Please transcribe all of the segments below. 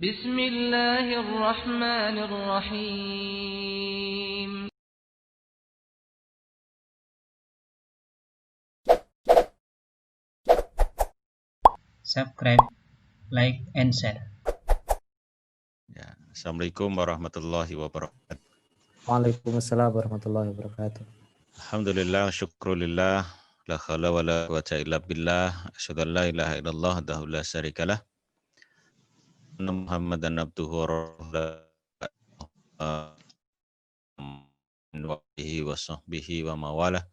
Bismillahirrahmanirrahim. Subscribe, like, and share. Ya. Assalamualaikum warahmatullahi wabarakatuh. Waalaikumsalam warahmatullahi wabarakatuh. Alhamdulillah, syukrulillah, la khala wa la quwata illa billah, asyhadu an la ilaha illallah wahdahu la syarikalah, anna Muhammadan abduhu wa rasuluh wa alihi wa sahbihi wa mawalah.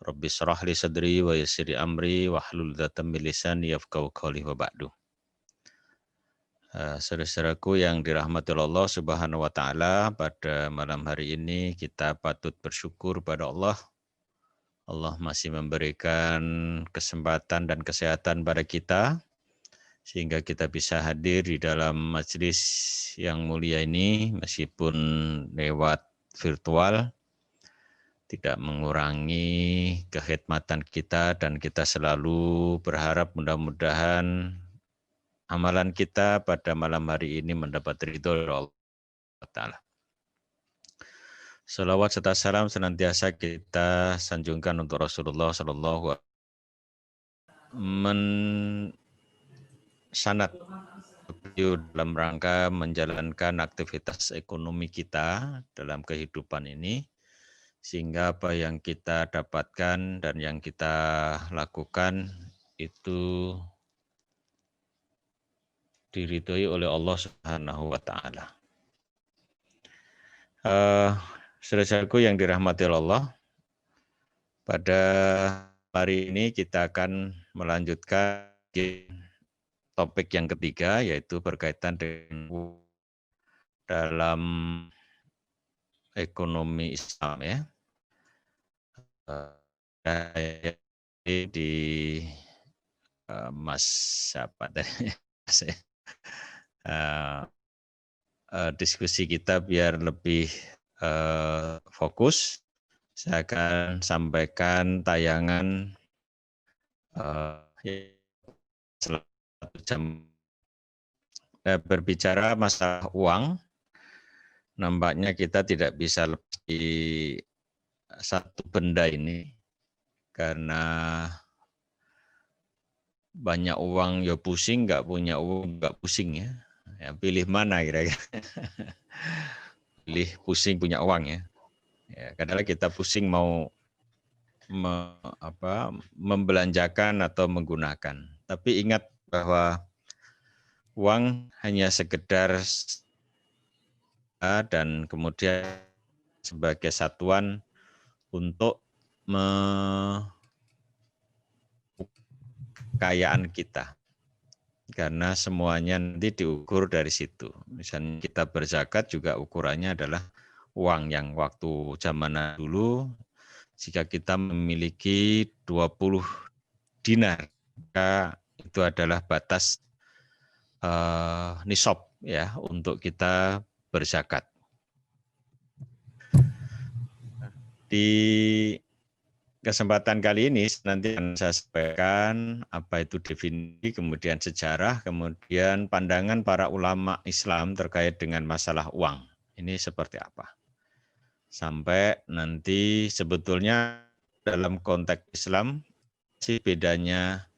Rabbi shrah li sadri wa yassir li amri wa hlul 'uqdatam min lisani yafqahu qawli wa ba'du. Saudara-saudaraku yang dirahmati Allah Subhanahu wa taala, pada malam hari ini kita patut bersyukur pada Allah. Allah masih memberikan kesempatan dan kesehatan pada kita sehingga kita bisa hadir di dalam majelis yang mulia ini meskipun lewat virtual, tidak mengurangi kekhidmatan kita, dan kita selalu berharap mudah-mudahan amalan kita pada malam hari ini mendapat ridho dari Allah Ta'ala. Salawat serta salam senantiasa kita sanjungkan untuk Rasulullah Sallallahu Alaihi Wasallam, sanad dalam rangka menjalankan aktivitas ekonomi kita dalam kehidupan ini, sehingga apa yang kita dapatkan dan yang kita lakukan itu diridhoi oleh Allah Subhanahu wa taala. Saudara-saudaraku yang dirahmati Allah, pada hari ini kita akan melanjutkan topik yang ketiga, yaitu berkaitan dengan dalam ekonomi Islam, ya. Di Mas siapa tadi? Diskusi kita biar lebih fokus, saya akan sampaikan tayangan selama 1 jam. Berbicara masalah uang, nampaknya kita tidak bisa lepas di satu benda ini, karena banyak uang ya pusing, nggak punya uang nggak pusing, ya. Pilih mana kira-kira? Pilih pusing punya uang, ya. Kadang-kadang kita pusing mau membelanjakan atau menggunakan. Tapi ingat bahwa uang hanya sekedar dan kemudian sebagai satuan untuk kekayaan kita. Karena semuanya nanti diukur dari situ. Misalnya kita berzakat juga ukurannya adalah uang, yang waktu zaman dulu jika kita memiliki 20 dinar, maka itu adalah batas nisab, ya, untuk kita berzakat. Di kesempatan kali ini nanti akan saya sampaikan apa itu definisi, kemudian sejarah, kemudian pandangan para ulama Islam terkait dengan masalah uang. Ini seperti apa? Sampai nanti sebetulnya dalam konteks Islam sih bedanya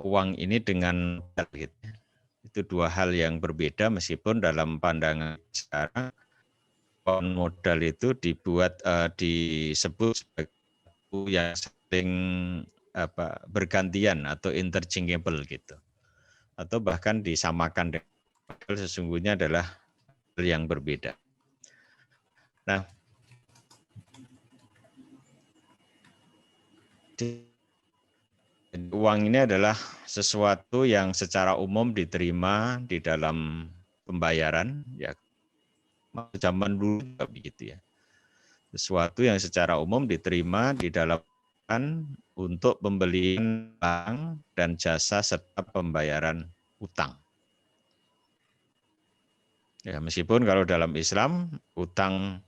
uang ini dengan modal, gitu. Itu dua hal yang berbeda, meskipun dalam pandangan sekarang modal itu disebut sebagai yang saling bergantian atau interchangeable, gitu, atau bahkan disamakan dengan modal, sesungguhnya adalah hal yang berbeda. Nah, uang ini adalah sesuatu yang secara umum diterima di dalam pembayaran, ya. Zaman dulu juga begitu, ya. Sesuatu yang secara umum diterima di dalam untuk pembelian barang dan jasa serta pembayaran utang. Ya, meskipun kalau dalam Islam utang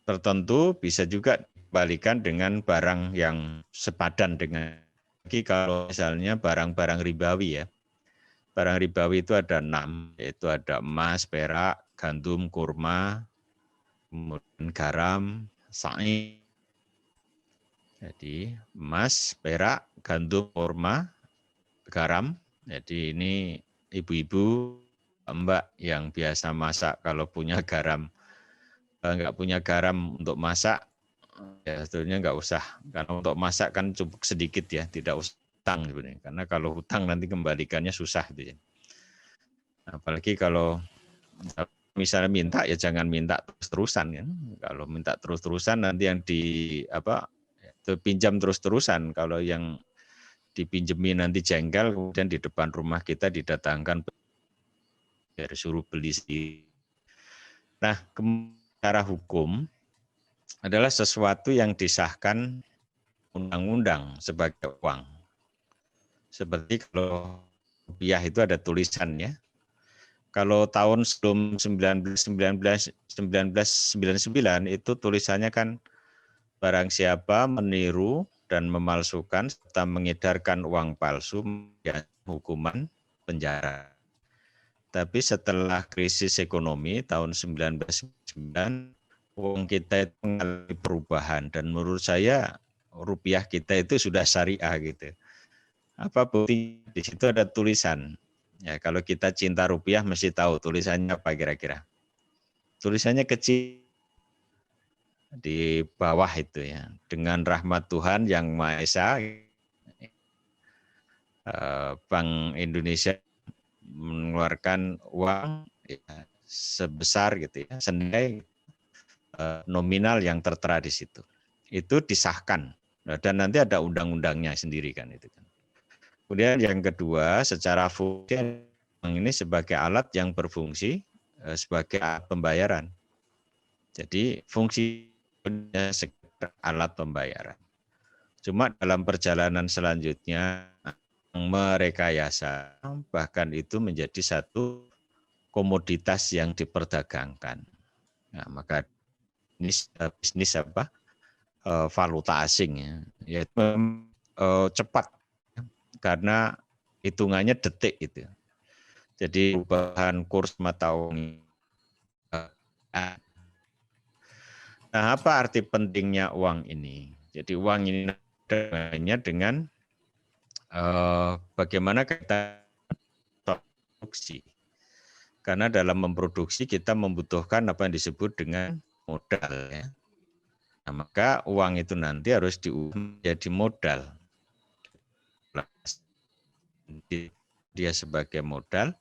tertentu bisa juga dikembalikan dengan barang yang sepadan dengan apalagi kalau misalnya barang-barang ribawi ya. Barang ribawi itu ada 6, yaitu ada emas, perak, gandum, kurma, kemudian garam, sa'i. Jadi emas, perak, gandum, kurma, garam. Jadi ini ibu-ibu, mbak yang biasa masak kalau punya garam. Kalau nggak punya garam untuk masak, ya sebetulnya nggak usah. Karena untuk masak kan cukup sedikit ya, tidak usah hutang sebenarnya. Karena kalau hutang nanti kembalikannya susah. Gitu ya. Apalagi kalau misalnya minta ya jangan minta terus-terusan kan. Kalau minta terus-terusan nanti yang pinjam terus-terusan. Kalau yang dipinjemi nanti jengkel, kemudian di depan rumah kita didatangkan biar suruh beli sendiri. Nah, secara hukum adalah sesuatu yang disahkan undang-undang sebagai uang. Seperti kalau rupiah itu ada tulisannya. Kalau tahun sebelum 1999 itu tulisannya kan barang siapa meniru dan memalsukan serta mengedarkan uang palsu ya, hukuman penjara. Tapi setelah krisis ekonomi tahun 1999, uang kita itu mengalami perubahan dan menurut saya rupiah kita itu sudah syariah gitu. Apa bukti? Di situ ada tulisan. Ya, kalau kita cinta rupiah mesti tahu tulisannya apa kira-kira. Tulisannya kecil di bawah itu ya. Dengan rahmat Tuhan yang Maha Esa, Bank Indonesia mengeluarkan uang ya, sebesar gitu ya, senilai nominal yang tertera di situ. Itu disahkan dan nanti ada undang-undangnya sendiri kan itu kan. Kemudian yang kedua, secara fungsi ini sebagai alat yang berfungsi sebagai alat pembayaran. Jadi fungsinya sebagai alat pembayaran. Cuma dalam perjalanan selanjutnya merekayasa, bahkan itu menjadi satu komoditas yang diperdagangkan. Nah, maka bisnis valuta asing ya, yaitu cepat karena hitungannya detik itu. Jadi perubahan kurs mata uang. Nah, apa arti pentingnya uang ini? Jadi uang ini hanya dengan bagaimana kita produksi. Karena dalam memproduksi kita membutuhkan apa yang disebut dengan modal. Ya. Nah, maka uang itu nanti harus diubah menjadi modal. Dia sebagai modal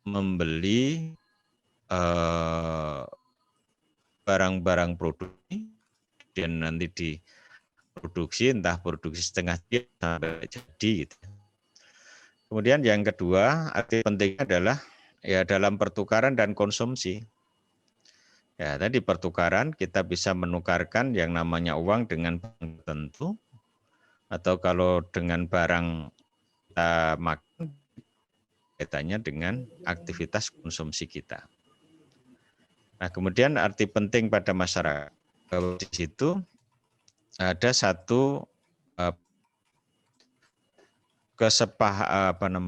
membeli barang-barang produksi dan nanti diproduksi, entah produksi setengah sampai jadi gitu. Kemudian yang kedua, arti pentingnya adalah ya dalam pertukaran dan konsumsi. Ya, tadi pertukaran kita bisa menukarkan yang namanya uang dengan barang tertentu atau kalau dengan barang kita makan kaitannya dengan aktivitas konsumsi kita. Nah, kemudian arti penting pada masyarakat di situ ada satu kesepakatan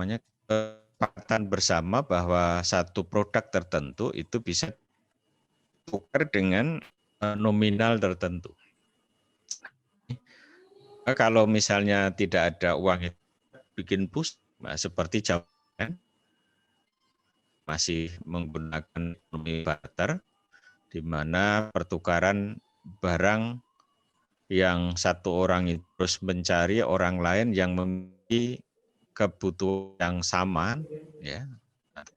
bersama bahwa satu produk tertentu itu bisa tukar dengan nominal tertentu. Kalau misalnya tidak ada uang itu bikin pusing, seperti zaman masih menggunakan ekonomi barter, di mana pertukaran barang yang satu orang itu terus mencari orang lain yang memiliki kebutuhan yang sama, ya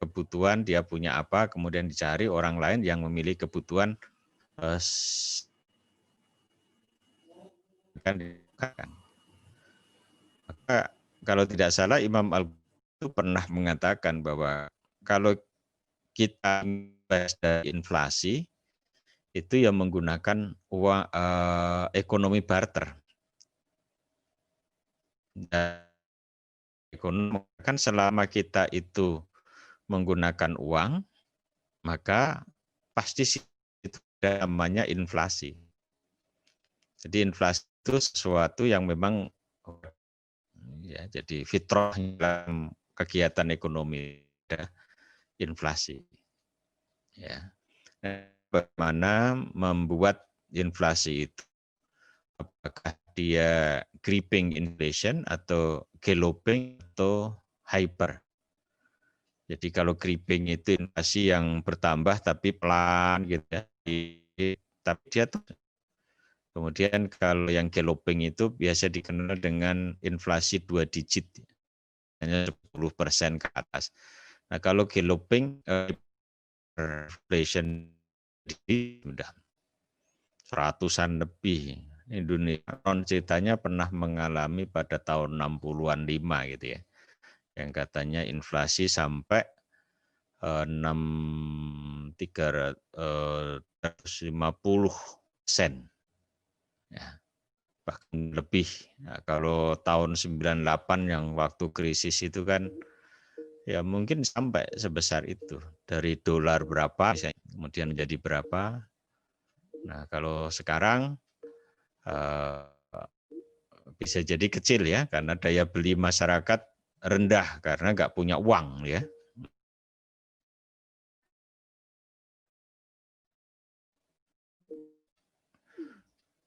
kebutuhan dia punya apa, kemudian dicari orang lain yang memiliki kebutuhan maka kalau tidak salah Imam Al-Ghazali itu pernah mengatakan bahwa kalau kita dari inflasi itu yang menggunakan uang ekonomi barter. Dan ekonomi kan selama kita itu menggunakan uang, maka pasti itu namanya inflasi. Jadi inflasi itu sesuatu yang memang ya. Jadi fitrah dalam kegiatan ekonomi ada inflasi. Ya. Bagaimana membuat inflasi itu? Apakah dia creeping inflation atau galloping atau hyper? Jadi kalau creeping itu inflasi yang bertambah tapi pelan gitu ya. Tapi dia tuh. Kemudian kalau yang galloping itu biasa dikenal dengan inflasi 2 digit, hanya 10% ke atas. Nah kalau galloping inflation sudah ratusan lebih. Indonesia ceritanya pernah mengalami pada tahun 60-an 5 gitu ya. Yang katanya inflasi sampai 350 ya, bahkan lebih. Nah, kalau tahun 98 yang waktu krisis itu kan ya mungkin sampai sebesar itu. Dari dolar berapa misalnya, kemudian menjadi berapa. Nah, kalau sekarang bisa jadi kecil ya, karena daya beli masyarakat rendah karena nggak punya uang ya.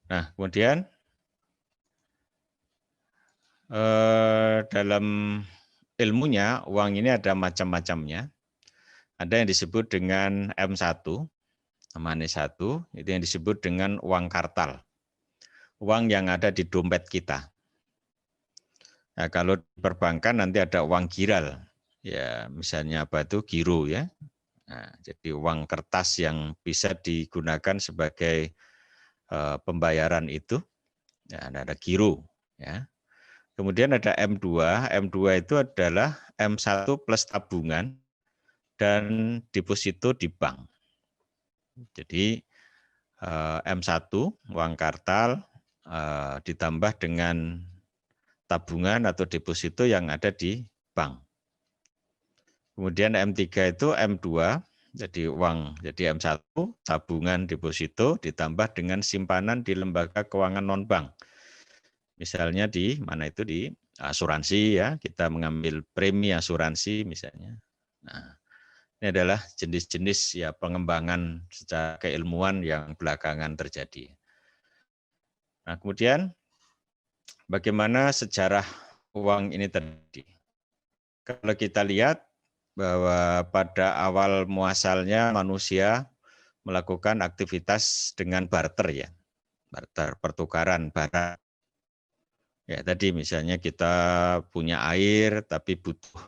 Nah, kemudian dalam ilmunya uang ini ada macam-macamnya. Ada yang disebut dengan M1, money 1, itu yang disebut dengan uang kartal. Uang yang ada di dompet kita. Nah, kalau di perbankan nanti ada uang giral. Ya, misalnya apa itu? Giro ya. Nah, jadi uang kertas yang bisa digunakan sebagai pembayaran itu. Ya, ada giro ya. Kemudian ada M2. M2 itu adalah M1 plus tabungan dan deposito di bank. Jadi M1 uang kartal ditambah dengan tabungan atau deposito yang ada di bank. Kemudian M3 itu M2 jadi uang, jadi M1 tabungan deposito ditambah dengan simpanan di lembaga keuangan non bank. Misalnya di mana itu di asuransi ya, kita mengambil premi asuransi misalnya. Nah, ini adalah jenis-jenis ya pengembangan secara keilmuan yang belakangan terjadi. Nah, kemudian bagaimana sejarah uang ini terjadi? Kalau kita lihat bahwa pada awal muasalnya manusia melakukan aktivitas dengan barter ya, barter pertukaran barang. Ya tadi misalnya kita punya air tapi butuh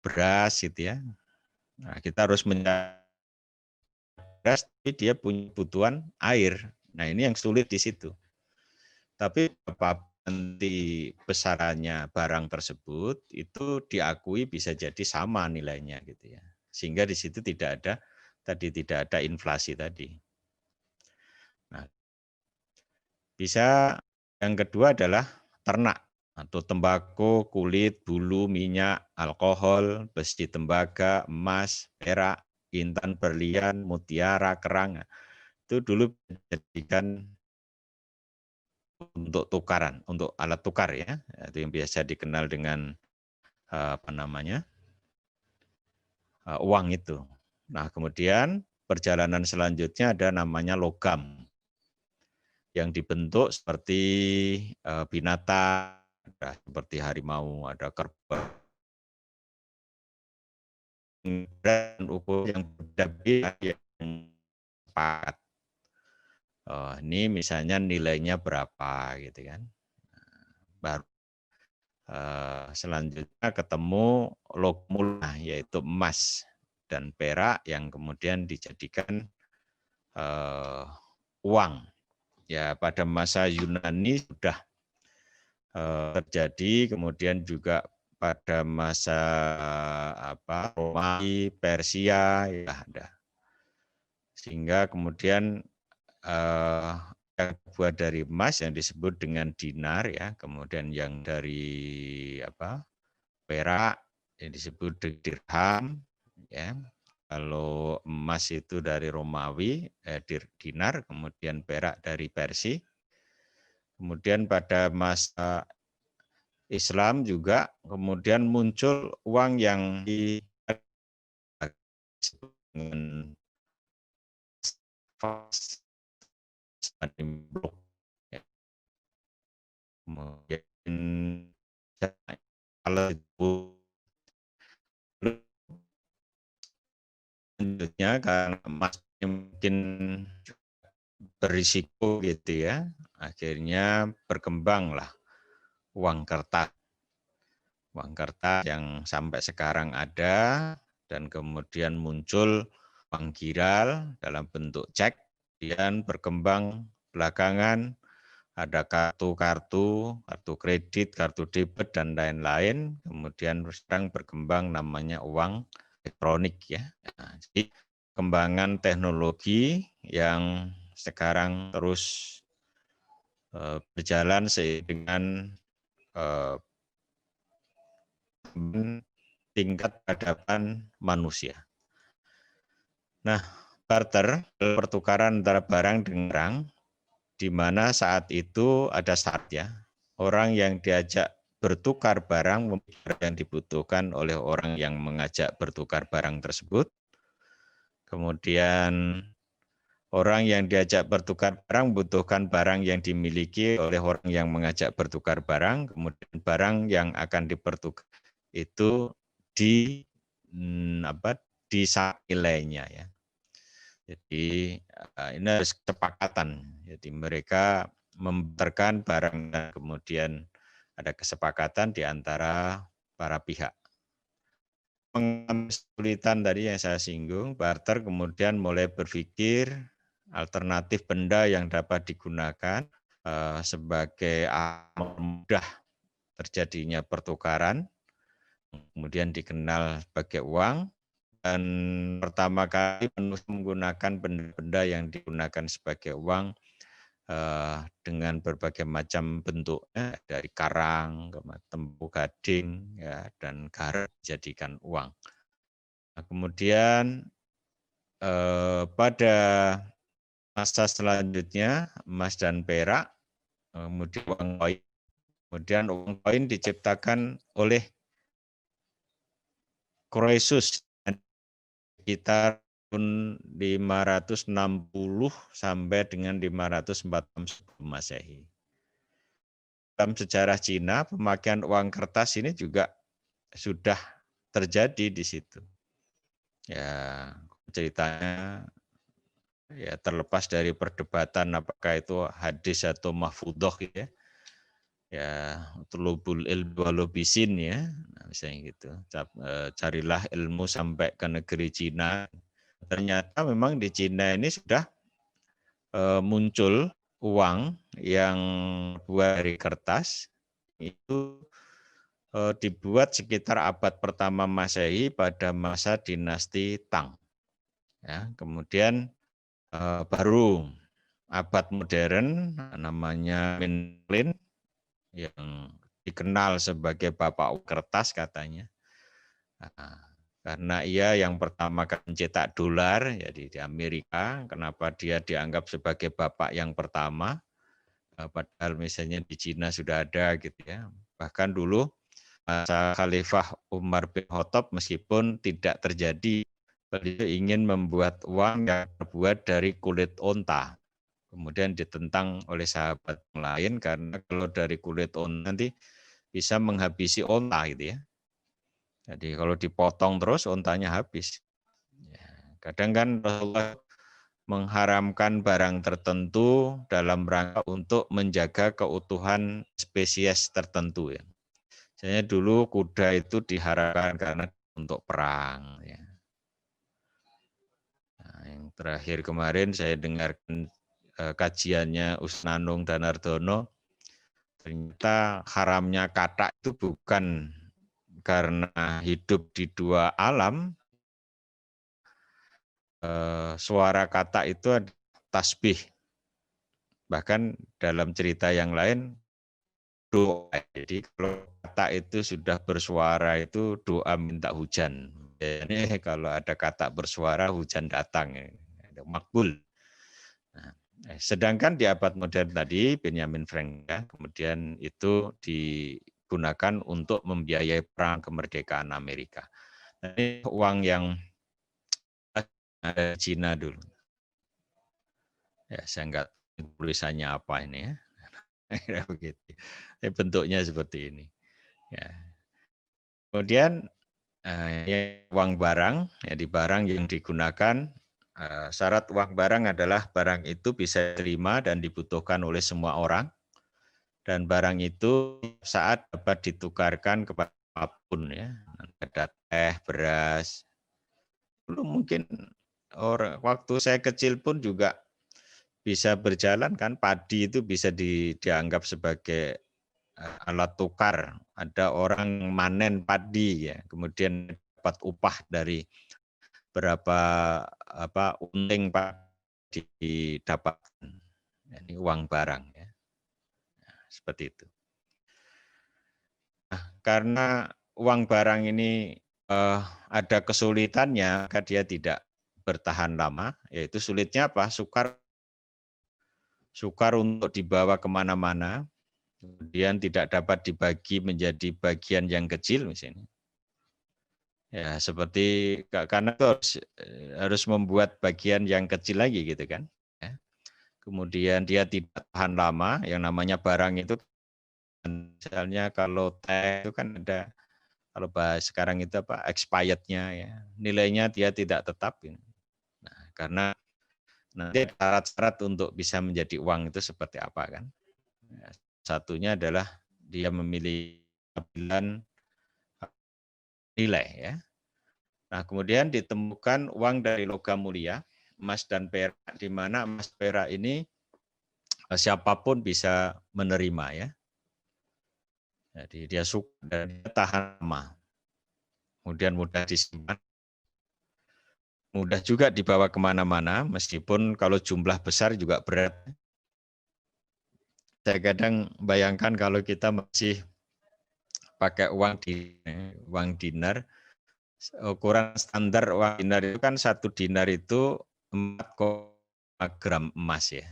beras gitu ya. Nah, kita harus mencari beras tapi dia punya kebutuhan air. Nah, ini yang sulit di situ. Tapi apa nanti besarannya barang tersebut itu diakui bisa jadi sama nilainya gitu ya. Sehingga di situ tidak ada inflasi tadi. Nah, bisa yang kedua adalah ternak atau tembakau, kulit, bulu, minyak, alkohol, besi tembaga, emas, perak, intan, berlian, mutiara, kerang. Itu dulu dijadikan untuk tukaran, untuk alat tukar ya. Itu yang biasa dikenal dengan apa namanya? Uang itu. Nah, kemudian perjalanan selanjutnya ada namanya logam yang dibentuk seperti binatang, seperti harimau, ada kerbau, dan ukur yang berbeda yang sepakat. Oh, ini misalnya nilainya berapa gitu kan. Baru selanjutnya ketemu logmula yaitu emas dan perak yang kemudian dijadikan uang. Ya pada masa Yunani sudah terjadi, kemudian juga pada masa Romawi, Persia ya ada. Sehingga kemudian yang buat dari emas yang disebut dengan dinar ya, kemudian yang dari perak yang disebut dirham ya. Kalau emas itu dari Romawi, dinar, kemudian perak dari Persia. Kemudian pada masa Islam juga kemudian muncul uang yang dengan kemudian kalau itu selanjutnya karena masih mungkin berisiko gitu ya, akhirnya berkembanglah uang kertas yang sampai sekarang ada, dan kemudian muncul uang giral dalam bentuk cek, kemudian berkembang belakangan ada kartu kredit, kartu debit, dan lain-lain. Kemudian sekarang berkembang namanya uang elektronik ya. Nah, jadi kembangan teknologi yang sekarang terus berjalan seiring dengan tingkat peradaban manusia. Nah, barter, pertukaran antara barang dengan barang, di mana saat itu ada syarat ya. Orang yang diajak bertukar barang yang dibutuhkan oleh orang yang mengajak bertukar barang tersebut. Kemudian orang yang diajak bertukar barang membutuhkan barang yang dimiliki oleh orang yang mengajak bertukar barang. Kemudian barang yang akan dipertukar itu nilainya ya. Jadi ini harus kesepakatan. Jadi mereka membarterkan barang dan kemudian ada kesepakatan di antara para pihak. Kesulitan tadi yang saya singgung, barter kemudian mulai berpikir alternatif benda yang dapat digunakan sebagai mudah terjadinya pertukaran, kemudian dikenal sebagai uang. Dan pertama kali manusia menggunakan benda-benda yang digunakan sebagai uang dengan berbagai macam bentuknya, dari karang, tempu, gading, ya, dan garam dijadikan uang. Nah, kemudian pada masa selanjutnya emas dan perak, kemudian uang koin. Kemudian uang koin diciptakan oleh Croesus sekitar tahun 560 sampai dengan 540 Masehi. Dalam sejarah Cina, pemakaian uang kertas ini juga sudah terjadi di situ. Ya, ceritanya ya terlepas dari perdebatan apakah itu hadis atau mahfudhoh gitu ya. Ya, tulubul ilmi walau bisin ya, nah, misalnya gitu. Carilah ilmu sampai ke negeri Cina. Ternyata memang di Cina ini sudah muncul uang yang buat dari kertas, itu dibuat sekitar abad pertama Masehi pada masa dinasti Tang. Ya, kemudian baru abad modern namanya Minlin yang dikenal sebagai bapak kertas katanya. Nah, karena ia yang pertama kali mencetak dolar, jadi di Amerika. Kenapa dia dianggap sebagai bapak yang pertama? Padahal misalnya di Cina sudah ada gitu ya. Bahkan dulu masa Khalifah Umar bin Khattab meskipun tidak terjadi, beliau ingin membuat uang yang terbuat dari kulit onta. Kemudian ditentang oleh sahabat lain karena kalau dari kulit onta nanti bisa menghabisi onta gitu ya. Jadi kalau dipotong terus ontanya habis. Ya, kadang kan Rasulullah mengharamkan barang tertentu dalam rangka untuk menjaga keutuhan spesies tertentu ya. Misalnya dulu kuda itu diharamkan karena untuk perang ya. Nah, yang terakhir kemarin saya dengarkan kajiannya Usnanung Danardono, ternyata haramnya katak itu bukan karena hidup di dua alam. Suara kata itu ada tasbih. Bahkan dalam cerita yang lain doa. Jadi kalau kata itu sudah bersuara itu doa minta hujan. Jadi kalau ada kata bersuara hujan datang. Makbul. Nah, sedangkan di abad modern tadi Benjamin Franklin kemudian itu gunakan untuk membiayai perang kemerdekaan Amerika. Nah, ini uang yang ada di Cina dulu. Ya, saya enggak tulisannya apa ini ya. Begitu. Bentuknya seperti ini. Ya. Kemudian uang barang, ya di barang yang digunakan, syarat uang barang adalah barang itu bisa diterima dan dibutuhkan oleh semua orang, dan barang itu saat dapat ditukarkan kepada apapun ya, ada teh, beras. Belum mungkin waktu saya kecil pun juga bisa berjalan kan, padi itu bisa dianggap sebagai alat tukar. Ada orang manen padi ya, kemudian dapat upah dari berapa unting padi didapatkan. Ini uang barang ya. Nah, seperti itu. Nah, karena uang barang ini ada kesulitannya, maka dia tidak bertahan lama. Yaitu sulitnya apa? Sukar untuk dibawa kemana-mana. Kemudian tidak dapat dibagi menjadi bagian yang kecil misalnya. Ya, seperti karena itu harus membuat bagian yang kecil lagi gitu kan. Ya. Kemudian dia tidak tahan lama, yang namanya barang itu misalnya kalau teh itu kan ada, kalau bahas sekarang itu apa, expirednya ya. Nilainya dia tidak tetap. Nah, karena nanti syarat-syarat untuk bisa menjadi uang itu seperti apa kan. Ya, satunya adalah dia memiliki stabilan nilai ya. Nah, kemudian ditemukan uang dari logam mulia, emas dan perak, di mana emas perak ini siapapun bisa menerima ya. Jadi dia suka dan dia tahan lama. Kemudian mudah disimpan, mudah juga dibawa kemana-mana, meskipun kalau jumlah besar juga berat. Saya kadang bayangkan kalau kita masih pakai uang dinar, ukuran standar uang dinar itu kan 1 dinar itu 4 gram emas ya.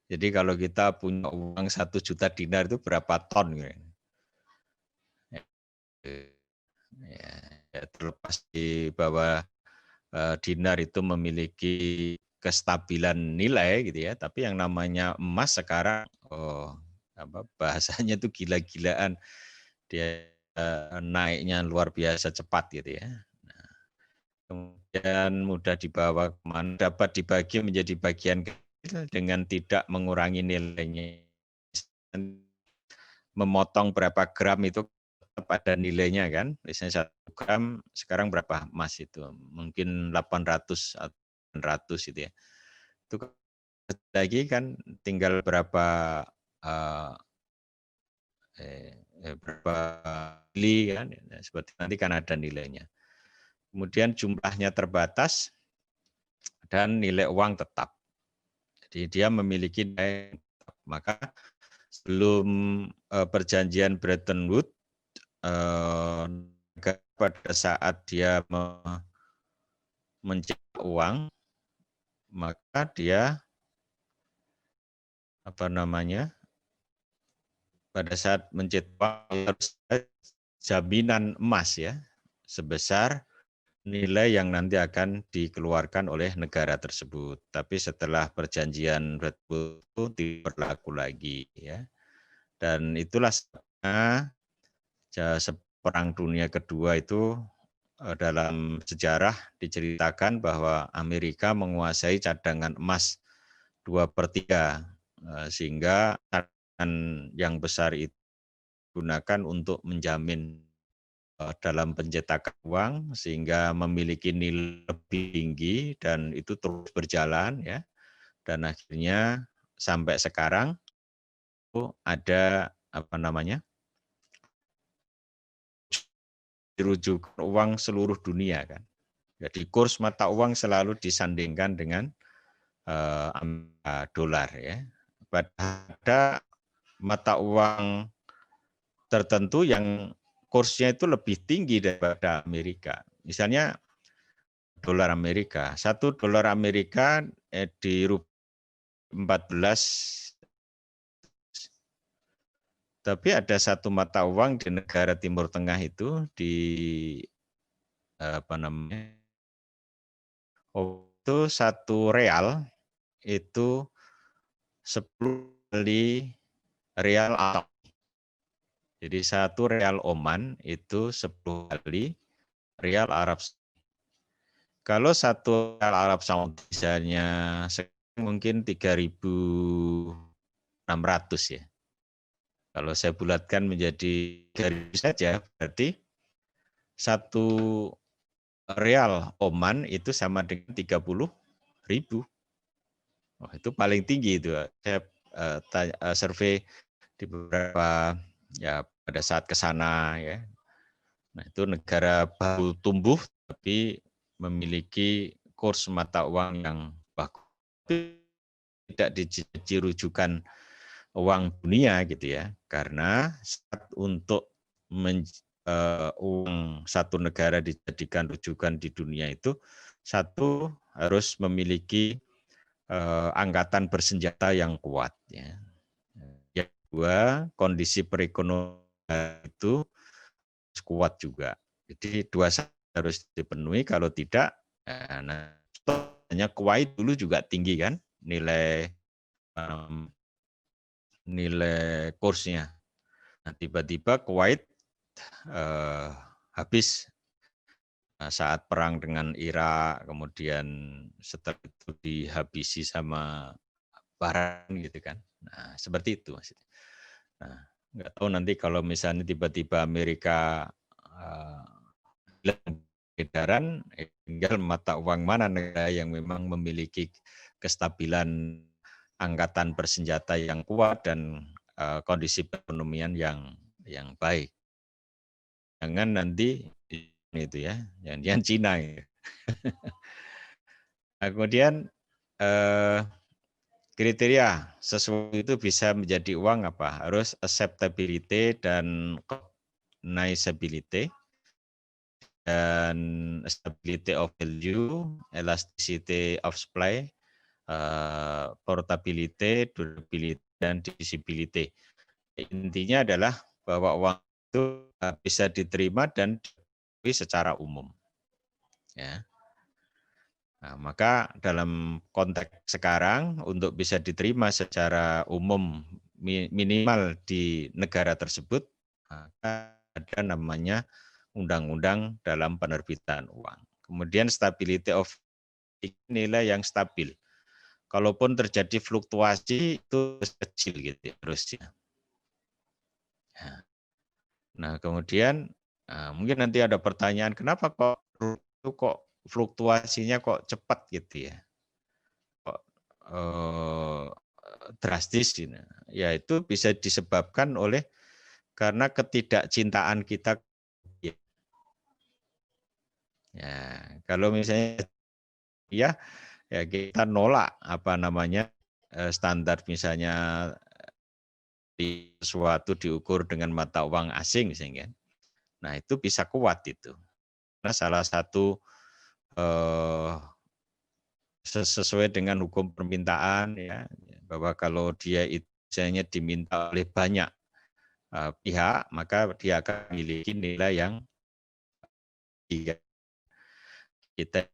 Jadi kalau kita punya uang 1 juta dinar itu berapa ton? Ya, terlepas di bawah dinar itu memiliki kestabilan nilai gitu ya, tapi yang namanya emas sekarang bahasanya itu gila-gilaan, dia naiknya luar biasa cepat gitu ya. Nah, kemudian mudah dibawa kemana, dapat dibagi menjadi bagian kecil dengan tidak mengurangi nilainya. Memotong berapa gram itu tetap ada nilainya kan. Misalnya 1 gram sekarang berapa emas itu? Mungkin 800 atau 900 gitu ya. Itu lagi kan tinggal berapa berapa mili kan, seperti nanti kan ada nilainya. Kemudian jumlahnya terbatas dan nilai uang tetap. Jadi dia memiliki nilai tetap. Maka sebelum perjanjian Bretton Woods, pada saat dia mencetak uang, maka dia pada saat mencetak uang harus jaminan emas ya, sebesar nilai yang nanti akan dikeluarkan oleh negara tersebut. Tapi setelah perjanjian Bretton Woods itu tidak berlaku lagi ya. Dan itulah sebabnya Perang Dunia Kedua itu dalam sejarah diceritakan bahwa Amerika menguasai cadangan emas 2/3, sehingga cadangan yang besar itu digunakan untuk menjamin dalam pencetakan uang sehingga memiliki nilai lebih tinggi dan itu terus berjalan ya. Dan akhirnya sampai sekarang itu ada dirujuk uang seluruh dunia kan. Jadi kurs mata uang selalu disandingkan dengan dolar ya. Pada mata uang tertentu yang kursnya itu lebih tinggi daripada Amerika. Misalnya dolar Amerika, $1 Amerika di 14 Tapi ada satu mata uang di negara Timur Tengah itu di apa namanya? Itu 1 real itu 10 kali real Arab. Jadi 1 real Oman itu 10 kali real Arab. Kalau 1 real Arab Saudi misalnya mungkin 3.600 ya. Kalau saya bulatkan menjadi 3.000 saja, berarti 1 real Oman itu sama dengan 30.000. Oh, itu paling tinggi itu. Saya survei di beberapa ya pada saat ke sana ya. Nah, itu negara baru tumbuh tapi memiliki kurs mata uang yang bagus. Tidak dirujukan uang dunia gitu ya. Karena untuk uang satu negara dijadikan rujukan di dunia itu, satu harus memiliki angkatan bersenjata yang kuat ya. Yang kedua, kondisi perekonomian itu kuat juga. Jadi dua harus dipenuhi, kalau tidak hanya Kuwait dulu juga tinggi kan nilai kursnya. Nah, tiba-tiba Kuwait habis saat perang dengan Irak, kemudian setelah itu dihabisi sama Barat gitu kan. Nah, seperti itu maksudnya. Nah, nggak tahu nanti kalau misalnya tiba-tiba Amerika edaran, tinggal mata uang mana negara yang memang memiliki kestabilan angkatan bersenjata yang kuat dan kondisi perekonomian yang baik. Jangan nanti itu ya, jangan Cina ya. Nah, kemudian kriteria sesuatu itu bisa menjadi uang apa? Harus acceptability dan recognizability dan stability of value, elasticity of supply, portability, durability, dan divisibility. Intinya adalah bahwa uang itu bisa diterima dan secara umum. Ya. Nah, maka dalam konteks sekarang untuk bisa diterima secara umum minimal di negara tersebut, maka ada namanya undang-undang dalam penerbitan uang. Kemudian stability of nilai yang stabil. Kalaupun terjadi fluktuasi itu kecil gitu ya, harusnya. Nah, kemudian mungkin nanti ada pertanyaan, kenapa kok fluktuasinya kok cepat gitu ya? Kok drastis gitu. Ya itu bisa disebabkan oleh karena ketidakcintaan kita. Ya, kalau misalnya ya kita nolak apa namanya standar misalnya di sesuatu diukur dengan mata uang asing misalnya. Nah, itu bisa kuat itu. Nah, salah satu sesuai dengan hukum permintaan ya, bahwa kalau dia itu misalnya diminta oleh banyak pihak, maka dia akan memiliki nilai yang tiga. Kita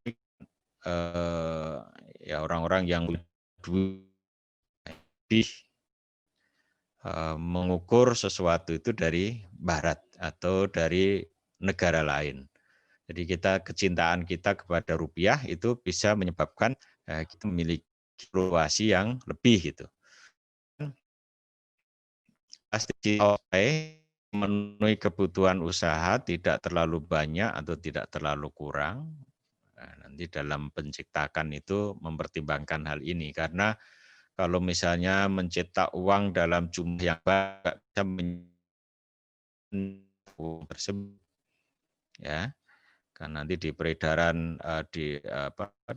ya orang-orang yang lebih mengukur sesuatu itu dari barat atau dari negara lain. Jadi kecintaan kita kepada rupiah itu bisa menyebabkan kita memiliki fluktuasi yang lebih gitu. Pasti memenuhi kebutuhan usaha tidak terlalu banyak atau tidak terlalu kurang. Nah, nanti dalam penciptakan itu mempertimbangkan hal ini karena kalau misalnya mencetak uang dalam jumlah yang banyak bisa tersebut ya, kan nanti di peredaran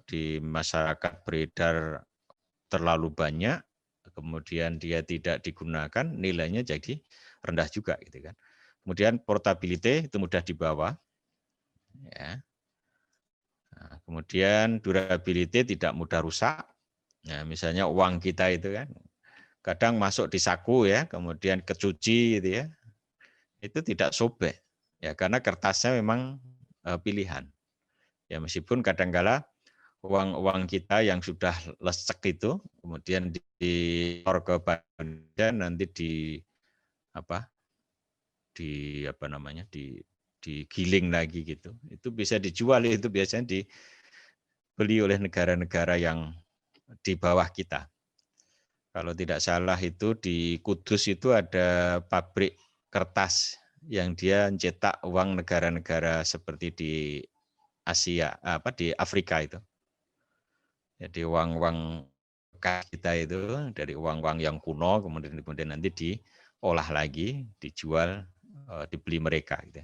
di masyarakat beredar terlalu banyak, kemudian dia tidak digunakan, nilainya jadi rendah juga gitu kan. Kemudian portability itu mudah dibawa, ya. Nah, kemudian durability tidak mudah rusak. Nah, misalnya uang kita itu kan kadang masuk di saku ya, kemudian kecuci gitu ya, itu tidak sobek ya karena kertasnya memang pilihan. Ya meskipun kadangkala uang-uang kita yang sudah lesek itu kemudian ditor ke Bank Indonesia nanti apa namanya digiling lagi gitu. Itu bisa dijual, itu biasanya dibeli oleh negara-negara yang di bawah kita. Kalau tidak salah itu di Kudus itu ada pabrik kertas yang dia cetak uang negara-negara seperti di Asia, di Afrika itu. Jadi uang-uang kita itu dari uang-uang yang kuno kemudian nanti diolah lagi, dijual, dibeli mereka gitu.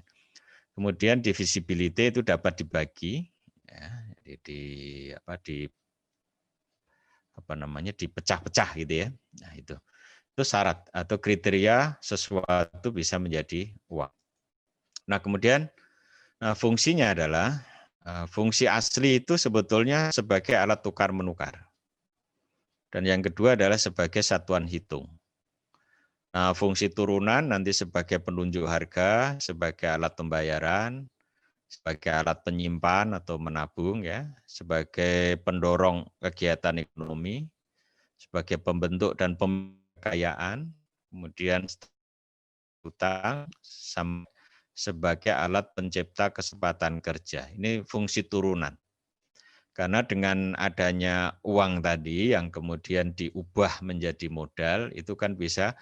Kemudian divisibility itu dapat dibagi ya, jadi dipecah-pecah gitu ya. Nah, itu syarat atau kriteria sesuatu bisa menjadi uang. Nah, kemudian fungsinya adalah fungsi asli itu sebetulnya sebagai alat tukar menukar. Dan yang kedua adalah sebagai satuan hitung. Nah, fungsi turunan nanti sebagai penunjuk harga, sebagai alat pembayaran, sebagai alat penyimpan atau menabung ya, sebagai pendorong kegiatan ekonomi, sebagai pembentuk dan pembiayaan, kemudian utang sebagai alat pencipta kesempatan kerja. Ini fungsi turunan. Karena dengan adanya uang tadi yang kemudian diubah menjadi modal, itu kan bisa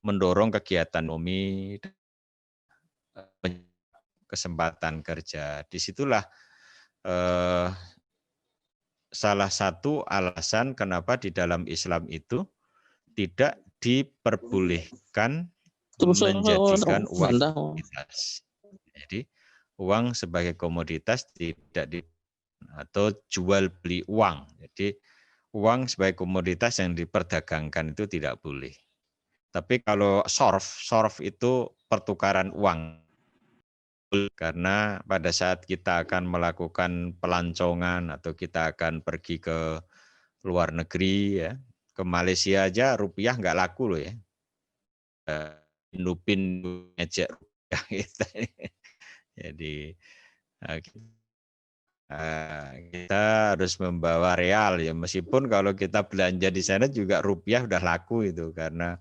mendorong kegiatan ekonomi, kesempatan kerja. Disitulah salah satu alasan kenapa di dalam Islam itu tidak diperbolehkan menjadikan uang komoditas. Jadi uang sebagai komoditas tidak atau jual beli uang. Jadi uang sebagai komoditas yang diperdagangkan itu tidak boleh. Tapi kalau sorf itu pertukaran uang. Karena pada saat kita akan melakukan pelancongan atau kita akan pergi ke luar negeri ya, ke Malaysia aja rupiah nggak laku loh ya. Nupin ngejek rupiah gitu. Jadi kita harus membawa real ya, meskipun kalau kita belanja di sana juga rupiah udah laku itu karena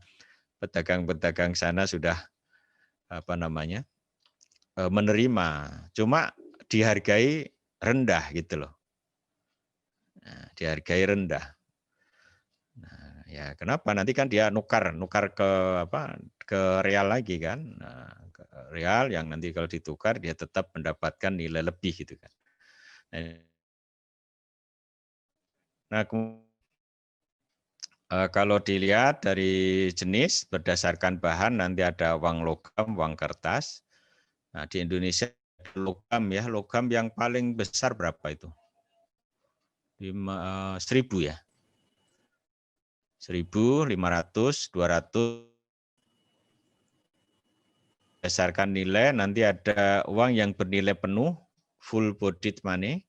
pedagang-pedagang sana sudah menerima, cuma dihargai rendah gitu loh. Nah, dihargai rendah. Nah, ya kenapa? Nanti kan dia nukar ke real lagi kan. Nah, ke real yang nanti kalau ditukar dia tetap mendapatkan nilai lebih gitu kan. Nah, kalau dilihat dari jenis berdasarkan bahan nanti ada uang logam, uang kertas. Nah, di Indonesia logam yang paling besar berapa itu? 1.000 ya. 1.000, 500, 200. Berdasarkan nilai nanti ada uang yang bernilai penuh, full bodied money.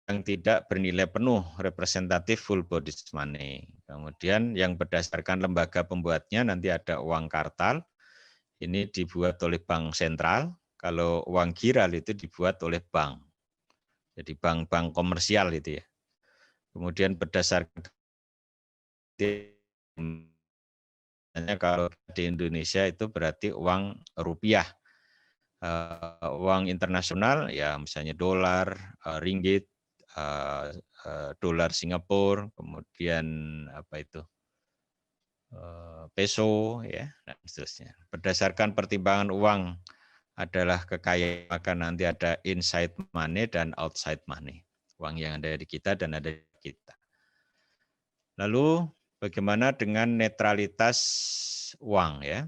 Yang tidak bernilai penuh, representatif full bodied money. Kemudian yang berdasarkan lembaga pembuatnya nanti ada uang kartal. Ini dibuat oleh bank sentral. Kalau uang giral itu dibuat oleh bank. Jadi bank-bank komersial itu ya. Kemudian berdasarkan kalau di Indonesia itu berarti uang rupiah. Uang internasional ya misalnya dolar, ringgit, dolar Singapura, kemudian peso ya dan seterusnya. Berdasarkan pertimbangan uang adalah kekayaan, maka nanti ada inside money dan outside money. Uang yang ada di kita dan ada di kita. Lalu bagaimana dengan netralitas uang ya?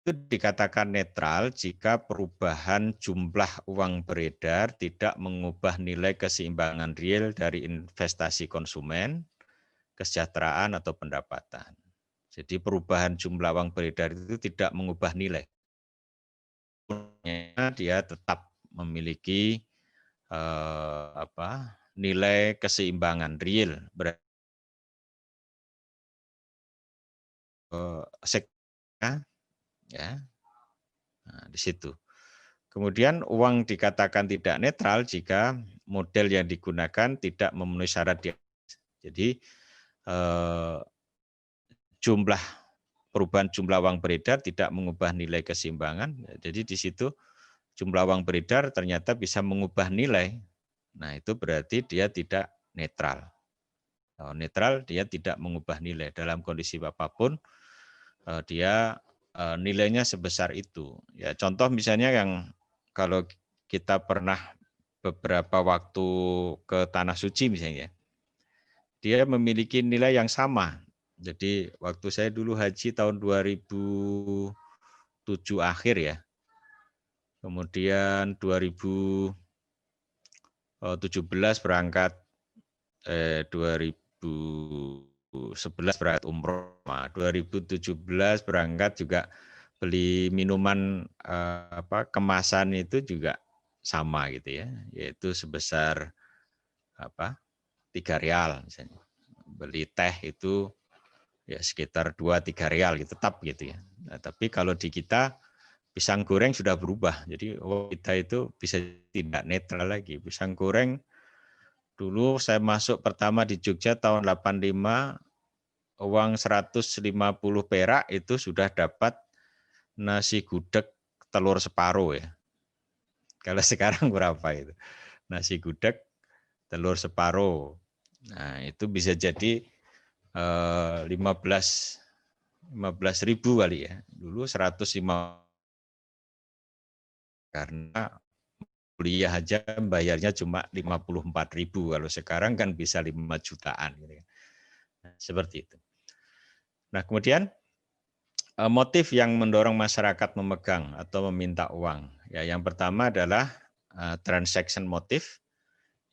Itu dikatakan netral jika perubahan jumlah uang beredar tidak mengubah nilai keseimbangan real dari investasi konsumen, kesejahteraan atau pendapatan. Jadi perubahan jumlah uang beredar itu tidak mengubah nilai. Dia tetap memiliki nilai keseimbangan real. sektor, ya. Nah, di situ. Kemudian uang dikatakan tidak netral jika model yang digunakan tidak memenuhi syarat di atas. Jadi jumlah perubahan jumlah uang beredar tidak mengubah nilai keseimbangan. Jadi di situ jumlah uang beredar ternyata bisa mengubah nilai. Nah, itu berarti dia tidak netral. Kalau netral dia tidak mengubah nilai dalam kondisi apapun, dia nilainya sebesar itu. Ya, contoh misalnya yang kalau kita pernah beberapa waktu ke Tanah Suci misalnya, dia memiliki nilai yang sama. Jadi waktu saya dulu haji tahun 2007 akhir ya, kemudian 2017 berangkat, 2011 berangkat umroh, 2017 berangkat juga beli minuman kemasan itu juga sama gitu ya, yaitu sebesar 3 rial misalnya. Beli teh itu ya sekitar 2-3 rial gitu, tetap gitu ya. Nah, tapi kalau di kita pisang goreng sudah berubah. Jadi kita itu bisa tidak netral lagi. Pisang goreng dulu saya masuk pertama di Jogja tahun 85, uang 150 perak itu sudah dapat nasi gudeg telur separuh ya. Kalau sekarang berapa itu? Nasi gudeg telur separuh. Nah, itu bisa jadi 15.000 kali ya. Dulu 105, karena kuliah aja bayarnya cuma 54.000, kalau sekarang kan bisa 5 jutaan gitu. Nah, seperti itu. Nah, kemudian motif yang mendorong masyarakat memegang atau meminta uang. Ya, yang pertama adalah transaction motif,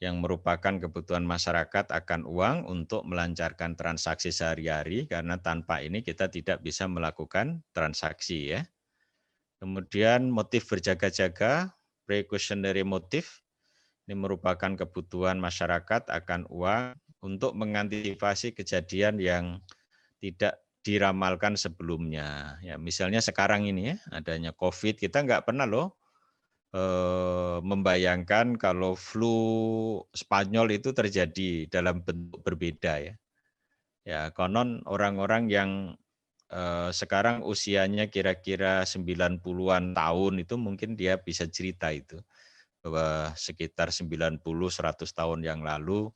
yang merupakan kebutuhan masyarakat akan uang untuk melancarkan transaksi sehari-hari, karena tanpa ini kita tidak bisa melakukan transaksi ya. Kemudian motif berjaga-jaga, precautionary motif, ini merupakan kebutuhan masyarakat akan uang untuk mengantisipasi kejadian yang tidak diramalkan sebelumnya. Ya, misalnya sekarang ini ya, adanya COVID, kita nggak pernah loh membayangkan kalau flu Spanyol itu terjadi dalam bentuk berbeda ya. Ya, konon orang-orang yang sekarang usianya kira-kira 90-an tahun itu mungkin dia bisa cerita itu, bahwa sekitar 90-100 tahun yang lalu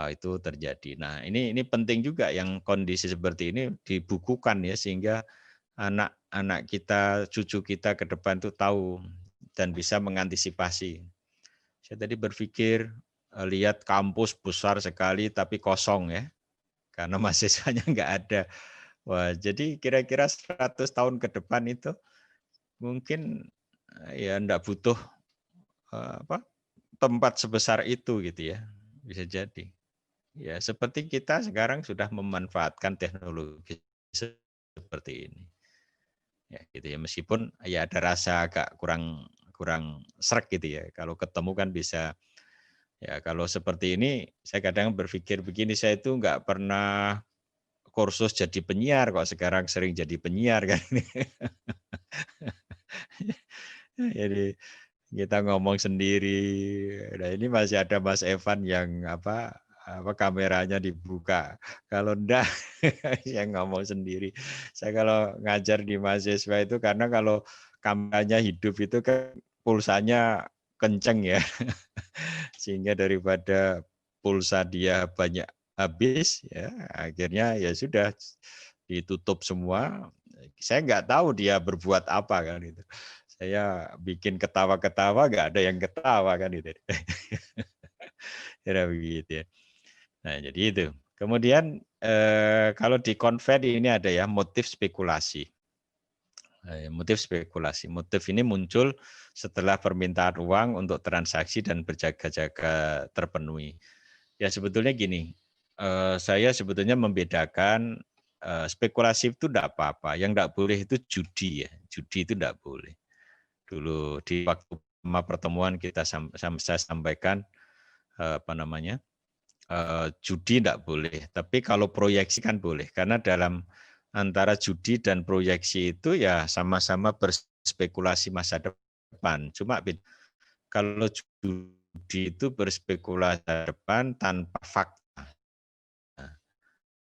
itu terjadi. Nah, ini penting juga yang kondisi seperti ini dibukukan ya, sehingga anak-anak kita, cucu kita ke depan itu tahu dan bisa mengantisipasi. Saya tadi berpikir lihat kampus besar sekali tapi kosong ya, karena mahasiswanya nggak ada. Wah, jadi kira-kira 100 tahun ke depan itu mungkin ya enggak butuh tempat sebesar itu gitu ya. Bisa jadi. Ya, seperti kita sekarang sudah memanfaatkan teknologi seperti ini. Ya, gitu ya. Meskipun ya ada rasa agak kurang sreg gitu ya. Kalau ketemu kan bisa, ya kalau seperti ini saya kadang berpikir begini, saya itu nggak pernah kursus jadi penyiar, kok sekarang sering jadi penyiar kan. Jadi kita ngomong sendiri. Nah, ini masih ada Mas Evan yang kameranya dibuka. Kalau enggak yang ngomong sendiri. Saya kalau ngajar di mahasiswa itu, karena kalau kameranya hidup itu kan pulsanya kenceng ya. Sehingga daripada pulsa dia banyak habis ya, akhirnya ya sudah ditutup semua. Saya nggak tahu dia berbuat apa kan itu. Saya bikin ketawa-ketawa, nggak ada yang ketawa kan itu. Kira begitu ya. Nah, jadi itu. Kemudian kalau di Convert ini ada ya motif spekulasi. Motif spekulasi. Motif ini muncul setelah permintaan uang untuk transaksi dan berjaga-jaga terpenuhi. Ya sebetulnya gini, saya sebetulnya membedakan spekulasi itu tidak apa-apa. Yang tidak boleh itu judi ya. Judi itu tidak boleh. Dulu di waktu pertemuan saya sampaikan judi tidak boleh. Tapi kalau proyeksi kan boleh. Karena dalam antara judi dan proyeksi itu ya sama-sama berspekulasi masa depan. Cuma kalau judi itu berspekulasi masa depan tanpa fakta. Nah,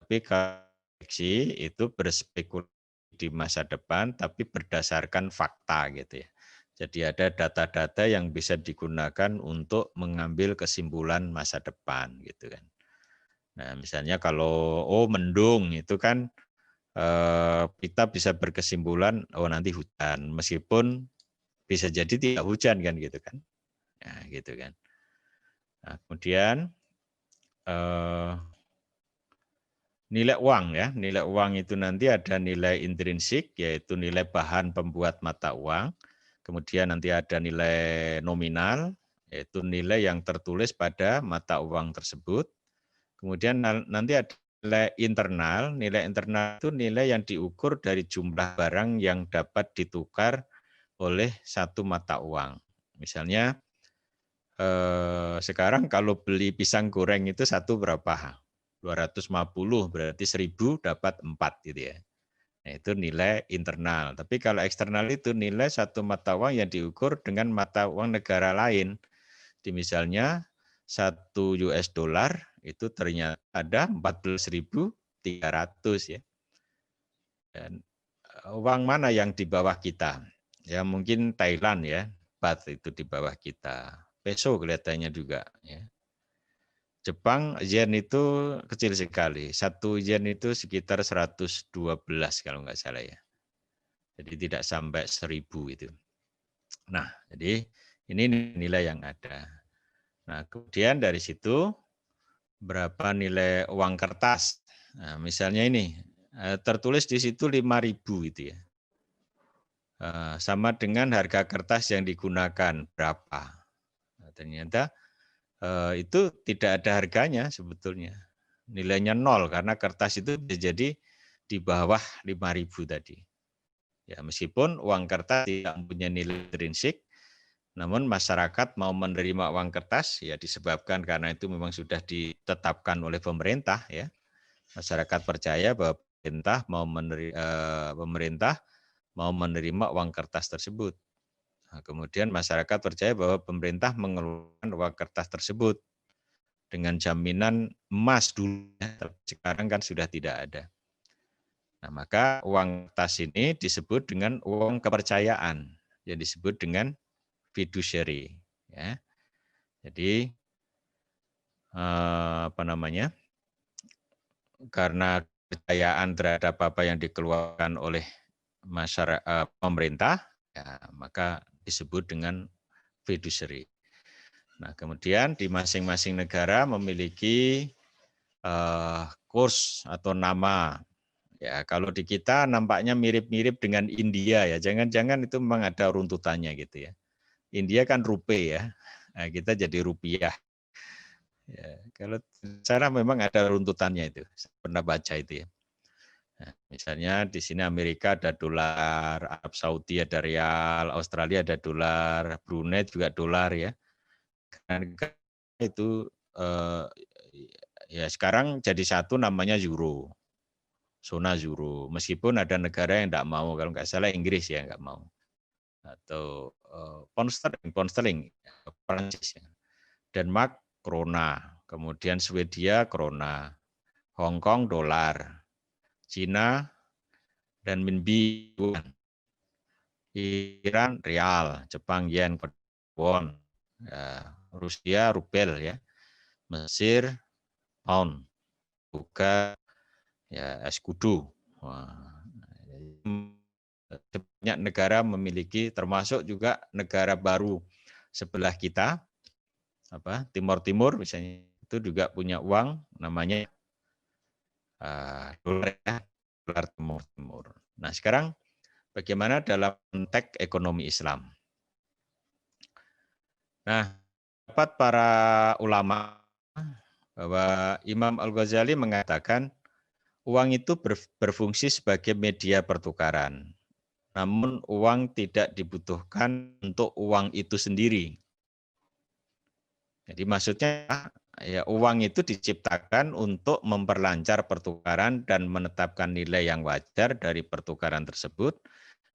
tapi kalau proyeksi itu berspekulasi di masa depan tapi berdasarkan fakta gitu ya. Jadi ada data-data yang bisa digunakan untuk mengambil kesimpulan masa depan gitu kan. Nah, misalnya kalau mendung itu kan kita bisa berkesimpulan nanti hujan meskipun bisa jadi tidak hujan kan gitu kan. Nah, gitu kan. Nah, kemudian nilai uang ya, nilai uang itu nanti ada nilai intrinsik yaitu nilai bahan pembuat mata uang. Kemudian nanti ada nilai nominal yaitu nilai yang tertulis pada mata uang tersebut. Kemudian nanti ada nilai internal itu nilai yang diukur dari jumlah barang yang dapat ditukar oleh satu mata uang. Misalnya sekarang kalau beli pisang goreng itu satu berapa? 250 berarti 1000 dapat 4 gitu ya. Nah, itu nilai internal. Tapi kalau eksternal itu nilai satu mata uang yang diukur dengan mata uang negara lain. Di misalnya 1 US dollar itu ternyata ada 14.300 ya. Dan uang mana yang di bawah kita? Ya mungkin Thailand ya, baht itu di bawah kita. Peso kelihatannya juga ya. Jepang yen itu kecil sekali. 1 yen itu sekitar 112 kalau nggak salah ya. Jadi tidak sampai 1000 itu. Nah, jadi ini nilai yang ada. Nah, kemudian dari situ berapa nilai uang kertas. Nah, misalnya ini tertulis di situ 5.000 itu ya. Sama dengan harga kertas yang digunakan berapa. Nah, ternyata itu tidak ada harganya sebetulnya. Nilainya 0 karena kertas itu bisa jadi di bawah 5.000 tadi. Ya, meskipun uang kertas tidak punya nilai intrinsik, namun masyarakat mau menerima uang kertas ya disebabkan karena itu memang sudah ditetapkan oleh pemerintah ya. Masyarakat percaya bahwa pemerintah mau menerima uang kertas tersebut. Nah, kemudian masyarakat percaya bahwa pemerintah mengeluarkan uang kertas tersebut dengan jaminan emas dulu, tapi sekarang kan sudah tidak ada. Nah, maka uang kertas ini disebut dengan uang kepercayaan, yang disebut dengan fiduciary. Ya. Jadi karena kepercayaan terhadap apa yang dikeluarkan oleh masyarakat pemerintah, ya, maka disebut dengan fiduciary. Nah, kemudian di masing-masing negara memiliki kurs atau nama. Ya, kalau di kita nampaknya mirip-mirip dengan India ya. Jangan-jangan itu memang ada runtutannya gitu ya. India kan rupiah ya. Nah, kita jadi rupiah. Ya, kalau cara memang ada runtutannya itu. Saya pernah baca itu ya. Nah, misalnya di sini Amerika ada dolar, Arab Saudi ada rial, Australia ada dolar, Brunei juga dolar ya. Karena itu ya sekarang jadi satu namanya euro, zona euro. Meskipun ada negara yang tidak mau, kalau nggak salah Inggris ya nggak mau. Atau pound sterling, Prancis ya. Denmark krona, kemudian Swedia krona, Hong Kong dolar, Cina dan minbi, Iran rial, Jepang yen, won, ya, Rusia rubel ya, Mesir pound, juga ya eskudu. Banyak negara memiliki, termasuk juga negara baru sebelah kita, Timur Timur misalnya, itu juga punya uang namanya dolar ya, dolar Timur Timur. Nah sekarang bagaimana dalam konteks ekonomi Islam? Nah, dapat para ulama bahwa Imam Al-Ghazali mengatakan uang itu berfungsi sebagai media pertukaran. Namun uang tidak dibutuhkan untuk uang itu sendiri. Jadi maksudnya ya uang itu diciptakan untuk memperlancar pertukaran dan menetapkan nilai yang wajar dari pertukaran tersebut,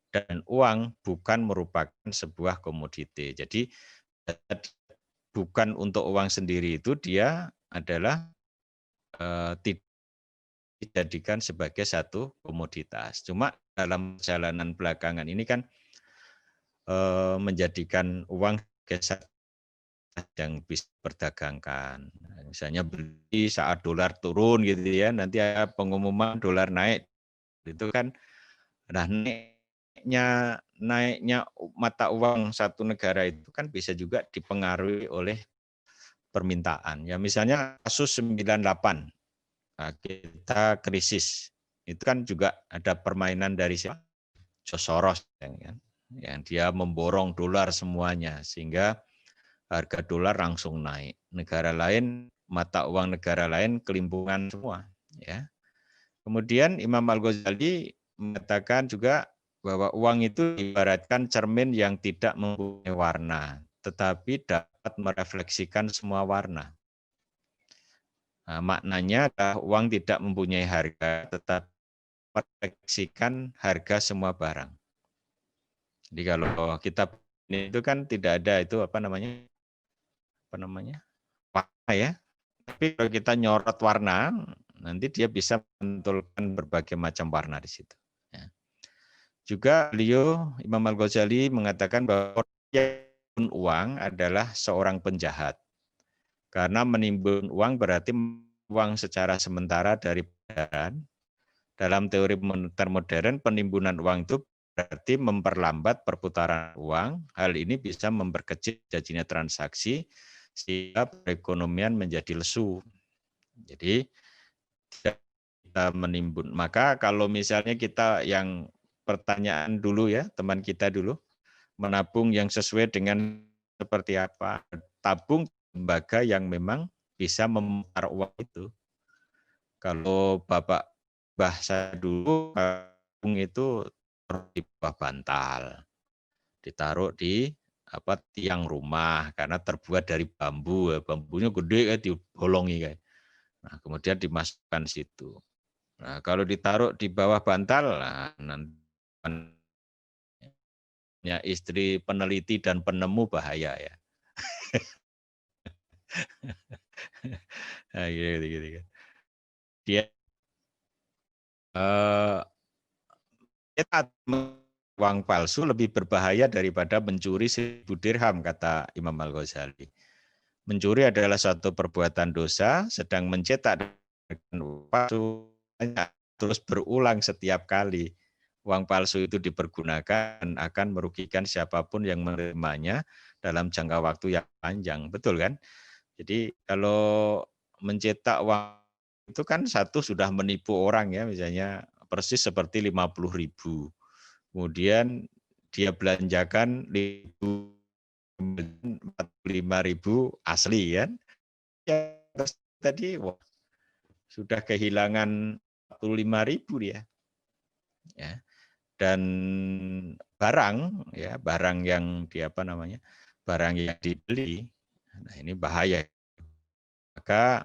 dan uang bukan merupakan sebuah komoditi. Jadi bukan untuk uang sendiri, itu dia adalah tidak dijadikan sebagai satu komoditas. Cuma dalam perjalanan belakangan ini kan menjadikan uang sebagai yang bisa diperdagangkan. Misalnya beli saat dolar turun gitu ya, nanti ada pengumuman dolar naik. Itu kan nah naiknya mata uang satu negara itu kan bisa juga dipengaruhi oleh permintaan. Ya misalnya kasus 98, nah, kita krisis. Itu kan juga ada permainan dari siapa? George Soros yang dia memborong dolar semuanya sehingga harga dolar langsung naik. Negara lain, mata uang negara lain kelimpungan semua. Ya. Kemudian Imam Al-Ghazali mengatakan juga bahwa uang itu ibaratkan cermin yang tidak mempunyai warna, tetapi dapat merefleksikan semua warna. Nah, maknanya adalah uang tidak mempunyai harga, tetapi merefleksikan harga semua barang. Jadi kalau kita itu kan tidak ada itu apa namanya warna ya. Tapi kalau kita nyorot warna, nanti dia bisa memunculkan berbagai macam warna di situ. Ya. Juga beliau Imam Al-Ghazali mengatakan bahwa menimbun uang adalah seorang penjahat. Karena menimbun uang berarti uang secara sementara dari peredaran. Dalam teori moneter modern, penimbunan uang itu berarti memperlambat perputaran uang. Hal ini bisa memperkecil terjadinya transaksi sehingga perekonomian menjadi lesu. Jadi kita menimbun. Maka kalau misalnya kita yang pertanyaan dulu ya, teman kita dulu, menabung yang sesuai dengan seperti apa? Tabung lembaga yang memang bisa memutar uang itu. Kalau Bapak bahasa dulu, tabung itu di bawah bantal, ditaruh di tiang rumah karena terbuat dari bambu, bambunya gede kan dibolongi kan. Nah, kemudian dimasukkan situ. Nah, kalau ditaruh di bawah bantal, nah, nanti istri peneliti dan penemu bahaya ya. Nah, gitu. Dia uang palsu lebih berbahaya daripada mencuri 1000 dirham, kata Imam Al-Ghazali. Mencuri adalah suatu perbuatan dosa, sedang mencetak uang palsu terus berulang setiap kali. Uang palsu itu dipergunakan akan merugikan siapapun yang menerimanya dalam jangka waktu yang panjang. Betul kan? Jadi kalau mencetak uang itu kan satu sudah menipu orang ya, misalnya persis seperti 50.000. Kemudian dia belanjakan 45.000 asli kan. Ya, tadi wah, sudah kehilangan 45.000 dia. Ya. Dan barang yang barang yang dibeli, nah ini bahaya. Maka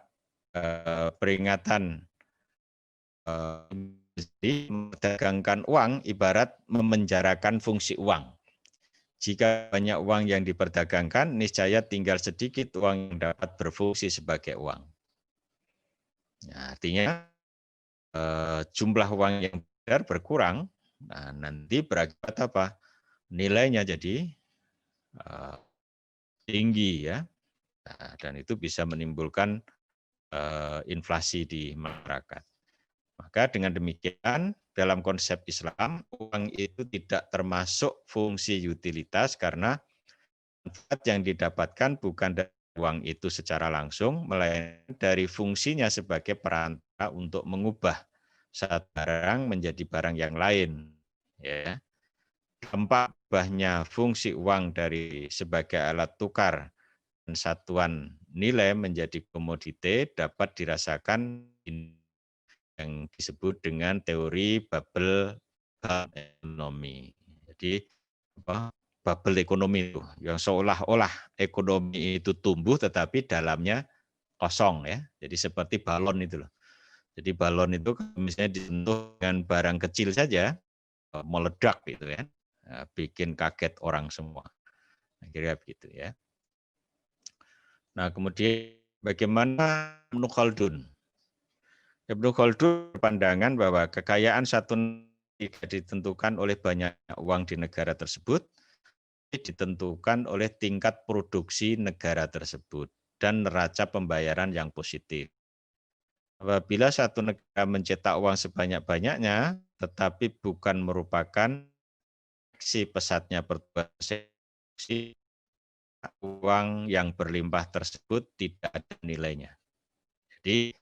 peringatan memperdagangkan uang ibarat memenjarakan fungsi uang. Jika banyak uang yang diperdagangkan, niscaya tinggal sedikit uang yang dapat berfungsi sebagai uang. Nah, artinya jumlah uang yang beredar berkurang, nah, nanti berakibat apa? Nilainya jadi tinggi ya, nah, dan itu bisa menimbulkan inflasi di masyarakat. Maka dengan demikian dalam konsep Islam uang itu tidak termasuk fungsi utilitas karena manfaat yang didapatkan bukan dari uang itu secara langsung, melainkan dari fungsinya sebagai perantara untuk mengubah satu barang menjadi barang yang lain. Ya. Dampak ubahnya fungsi uang dari sebagai alat tukar dan satuan nilai menjadi komoditi dapat dirasakan yang disebut dengan teori bubble ekonomi. Jadi bubble ekonomi itu yang seolah-olah ekonomi itu tumbuh tetapi dalamnya kosong ya. Jadi seperti balon itu loh. Jadi balon itu misalnya disentuh dengan barang kecil saja meledak gitu ya. Bikin kaget orang semua. Akhirnya begitu ya. Nah, kemudian bagaimana Ibnu Khaldun? Ibnu Khaldun berpandangan bahwa kekayaan satu tidak ditentukan oleh banyaknya uang di negara tersebut, ditentukan oleh tingkat produksi negara tersebut dan neraca pembayaran yang positif. Apabila satu negara mencetak uang sebanyak-banyaknya, tetapi bukan merupakan si pesatnya pertumbuhan uang yang berlimpah tersebut tidak ada nilainya. Jadi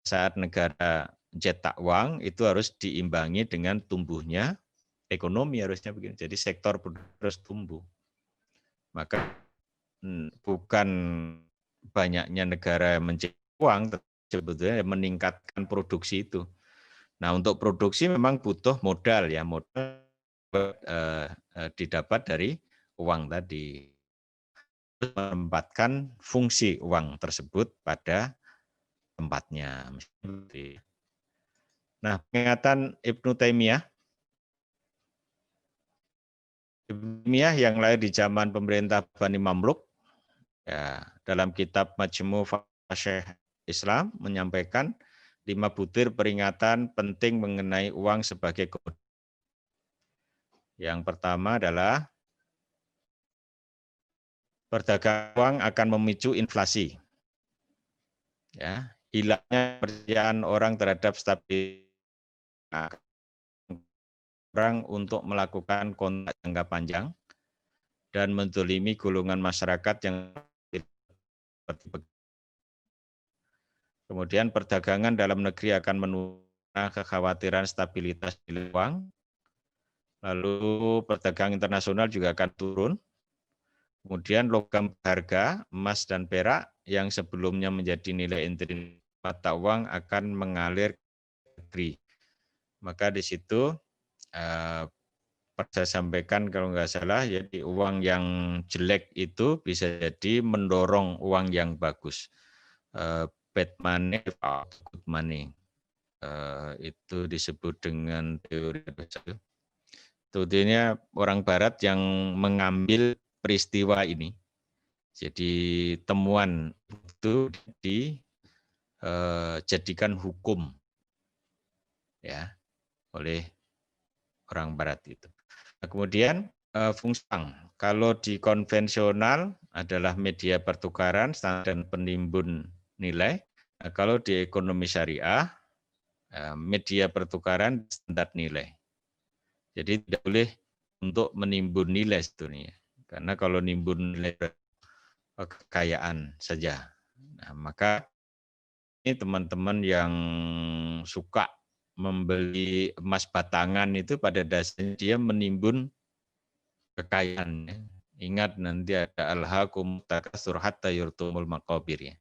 saat negara cetak uang itu harus diimbangi dengan tumbuhnya ekonomi harusnya begini. Jadi sektor terus tumbuh. Maka bukan banyaknya negara mencetak uang, sebetulnya meningkatkan produksi itu. Nah, untuk produksi memang butuh modal ya, modal didapat dari uang tadi. Menempatkan fungsi uang tersebut pada tempatnya. Nah, pengingatan Ibnu Taimiyah yang lahir di zaman pemerintah Bani Mamluk, ya, dalam kitab Majmu' Fatwa Islam menyampaikan 5 butir peringatan penting mengenai uang sebagai komoditas. Yang pertama adalah perdagangan uang akan memicu inflasi. Ya, hilangnya kepercayaan orang terhadap stabilitas orang untuk melakukan kontrak jangka panjang dan menzalimi golongan masyarakat yang kemudian perdagangan dalam negeri akan menurunkan kekhawatiran stabilitas nilai uang. Lalu perdagangan internasional juga akan turun. Kemudian logam berharga, emas dan perak yang sebelumnya menjadi nilai inti mata uang akan mengalir ke negeri. Maka di situ saya sampaikan kalau nggak salah, jadi uang yang jelek itu bisa jadi mendorong uang yang bagus. Bad money, good money. Itu disebut dengan teori Tentunya orang Barat yang mengambil peristiwa ini. Jadi temuan itu dijadikan hukum ya oleh orang Barat itu. Nah, kemudian fungsi bank. Kalau di konvensional adalah media pertukaran dan penimbun nilai. Nah, kalau di ekonomi syariah media pertukaran standar nilai. Jadi tidak boleh untuk menimbun nilai sebetulnya. Karena kalau nimbun nilai kekayaan saja. Nah, maka ini teman-teman yang suka membeli emas batangan itu pada dasarnya dia menimbun kekayaan. Ya. Ingat nanti ada alhaqum takatsur hatta yurtumul maqabir ya.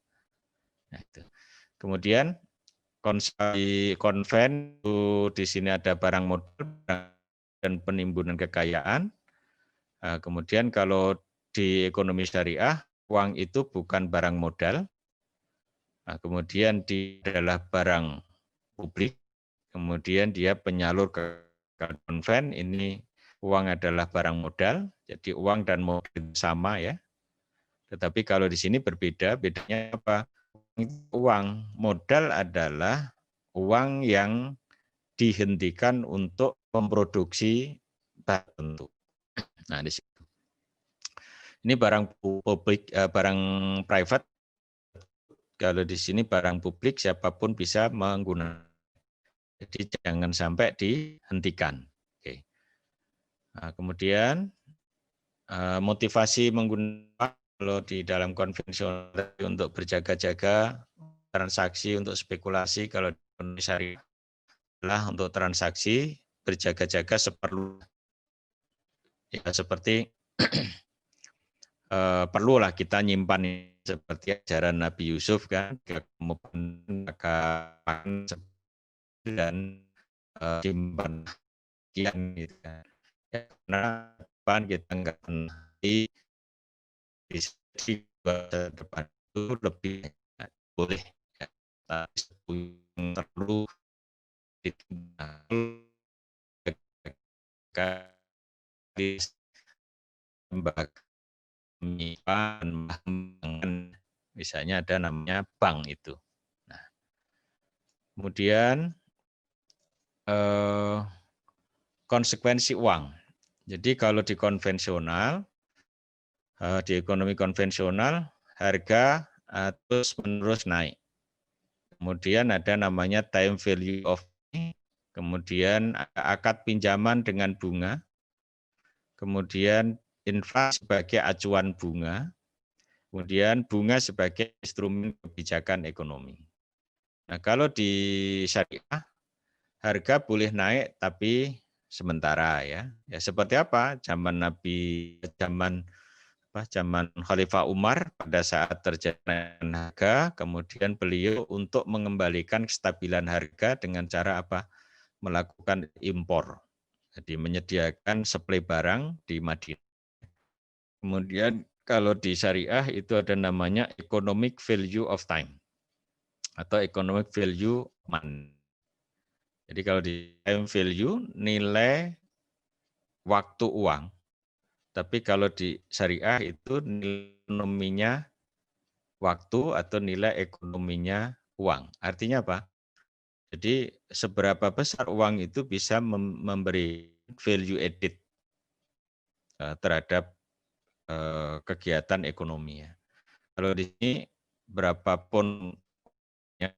Nah, itu. Kemudian konven di sini ada barang modal dan penimbunan kekayaan. Nah, kemudian kalau di ekonomi syariah uang itu bukan barang modal. Nah, kemudian dia adalah barang publik. Kemudian dia penyalur ke konven. Ini uang adalah barang modal. Jadi uang dan modal sama ya. Tetapi kalau di sini berbeda. Bedanya apa? Uang modal adalah uang yang dihentikan untuk memproduksi barang tertentu. Nah, di situ. Ini barang publik, barang private. Kalau di sini barang publik siapapun bisa menggunakan. Jadi jangan sampai dihentikan. Oke. Nah, kemudian motivasi menggunakan kalau di dalam konvensional untuk berjaga-jaga, transaksi untuk spekulasi, kalau di ekonomi syariah adalah untuk transaksi berjaga-jaga seperlu. Ya, seperti perlulah kita nyimpan seperti ajaran Nabi Yusuf kan, dan simpan sekian gitu kan. Ya, karena depan kita nggak pernah di depan itu lebih boleh, ya. Tapi yang perlu misalnya ada namanya bank itu. Nah, kemudian konsekuensi uang. Jadi kalau di konvensional, di ekonomi konvensional, harga terus-menerus naik. Kemudian ada namanya time value of money, kemudian akad pinjaman dengan bunga, kemudian inflasi sebagai acuan bunga, kemudian bunga sebagai instrumen kebijakan ekonomi. Nah, kalau di syariah, harga boleh naik tapi sementara ya. Ya seperti apa? Zaman Khalifah Umar pada saat terjadi harga, kemudian beliau untuk mengembalikan kestabilan harga dengan cara apa? Melakukan impor. Jadi menyediakan suplai barang di Madinah. Kemudian kalau di syariah itu ada namanya economic value of time atau economic value money. Jadi kalau di time value nilai waktu uang. Tapi kalau di syariah itu nilai ekonominya waktu atau nilai ekonominya uang. Artinya apa? Jadi seberapa besar uang itu bisa memberi value added terhadap kegiatan ekonomi ya. Kalau di sini berapapun ya,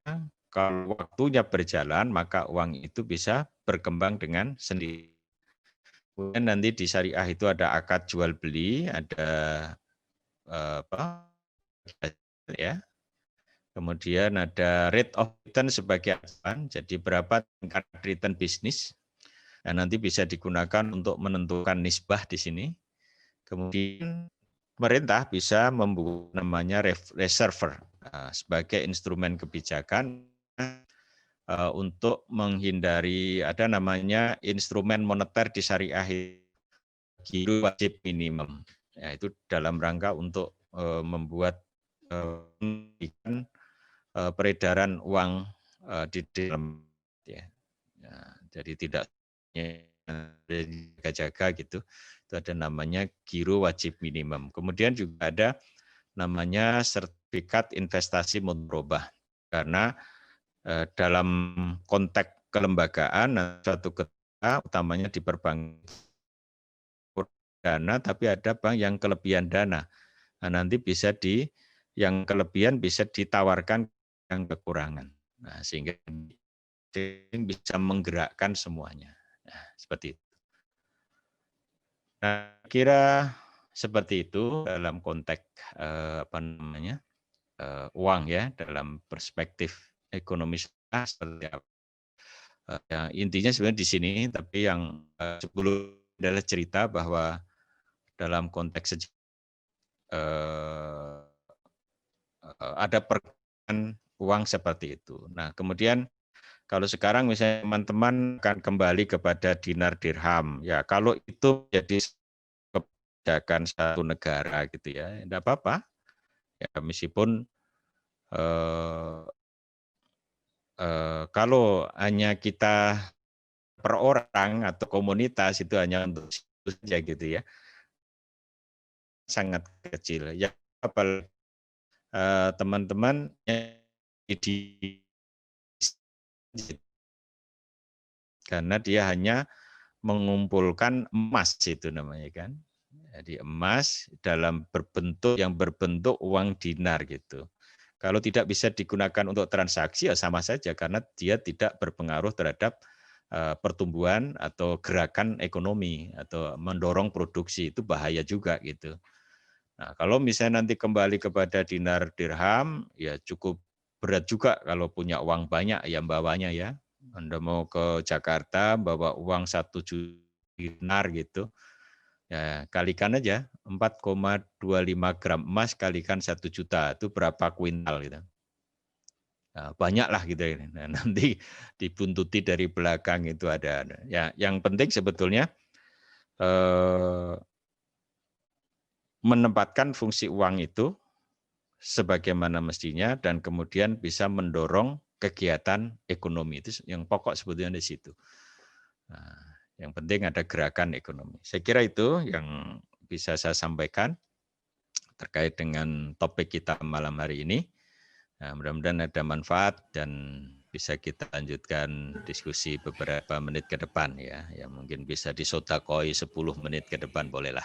kalau waktunya berjalan maka uang itu bisa berkembang dengan sendiri. Kemudian nanti di syariah itu ada akad jual beli, ada ya. Kemudian ada rate of return sebagai acuan, jadi berapa tingkat return bisnis. Nah, nanti bisa digunakan untuk menentukan nisbah di sini. Kemudian pemerintah bisa membuat namanya reserver sebagai instrumen kebijakan untuk menghindari ada namanya instrumen moneter di syariah giro wajib minimum. Ya, itu dalam rangka untuk membuat peredaran uang di dalam ya. Jadi tidak jaga-jaga gitu. Itu ada namanya giro wajib minimum. Kemudian juga ada namanya sertifikat investasi mudharabah. Karena dalam konteks kelembagaan suatu ketika utamanya di perbankan dana tapi ada bank yang kelebihan dana. Nah, nanti bisa yang kelebihan bisa ditawarkan yang kekurangan. Nah, sehingga bisa menggerakkan semuanya. Nah, seperti itu. Nah, kira seperti itu dalam konteks uang ya, dalam perspektif ekonomi seperti apa. Ya, intinya sebenarnya di sini, tapi yang sebelum adalah cerita bahwa dalam konteks ada pergerakan uang seperti itu. Nah, kemudian kalau sekarang misalnya teman-teman akan kembali kepada dinar dirham, ya kalau itu jadi kebijakan satu negara gitu ya, tidak apa-apa. Ya meskipun kalau hanya kita per orang atau komunitas itu hanya untuk situ saja gitu ya, sangat kecil. Ya apalagi teman-teman di karena dia hanya mengumpulkan emas itu namanya kan. Jadi emas dalam berbentuk uang dinar gitu. Kalau tidak bisa digunakan untuk transaksi ya sama saja karena dia tidak berpengaruh terhadap pertumbuhan atau gerakan ekonomi atau mendorong produksi, itu bahaya juga gitu. Nah, kalau misalnya nanti kembali kepada dinar dirham ya cukup berat juga kalau punya uang banyak ya bawanya ya. Anda mau ke Jakarta bawa uang 1 juta dinar gitu, ya kalikan aja 4,25 gram emas kalikan 1 juta, itu berapa kuintal gitu. Nah, banyak lah gitu. Nah, nanti dibuntuti dari belakang itu ada. Ya, yang penting sebetulnya menempatkan fungsi uang itu sebagaimana mestinya dan kemudian bisa mendorong kegiatan ekonomi. Itu yang pokok sebetulnya di situ. Nah, yang penting ada gerakan ekonomi. Saya kira itu yang bisa saya sampaikan terkait dengan topik kita malam hari ini. Nah, mudah-mudahan ada manfaat dan bisa kita lanjutkan diskusi beberapa menit ke depan ya. Ya mungkin bisa disodakoi 10 menit ke depan bolehlah.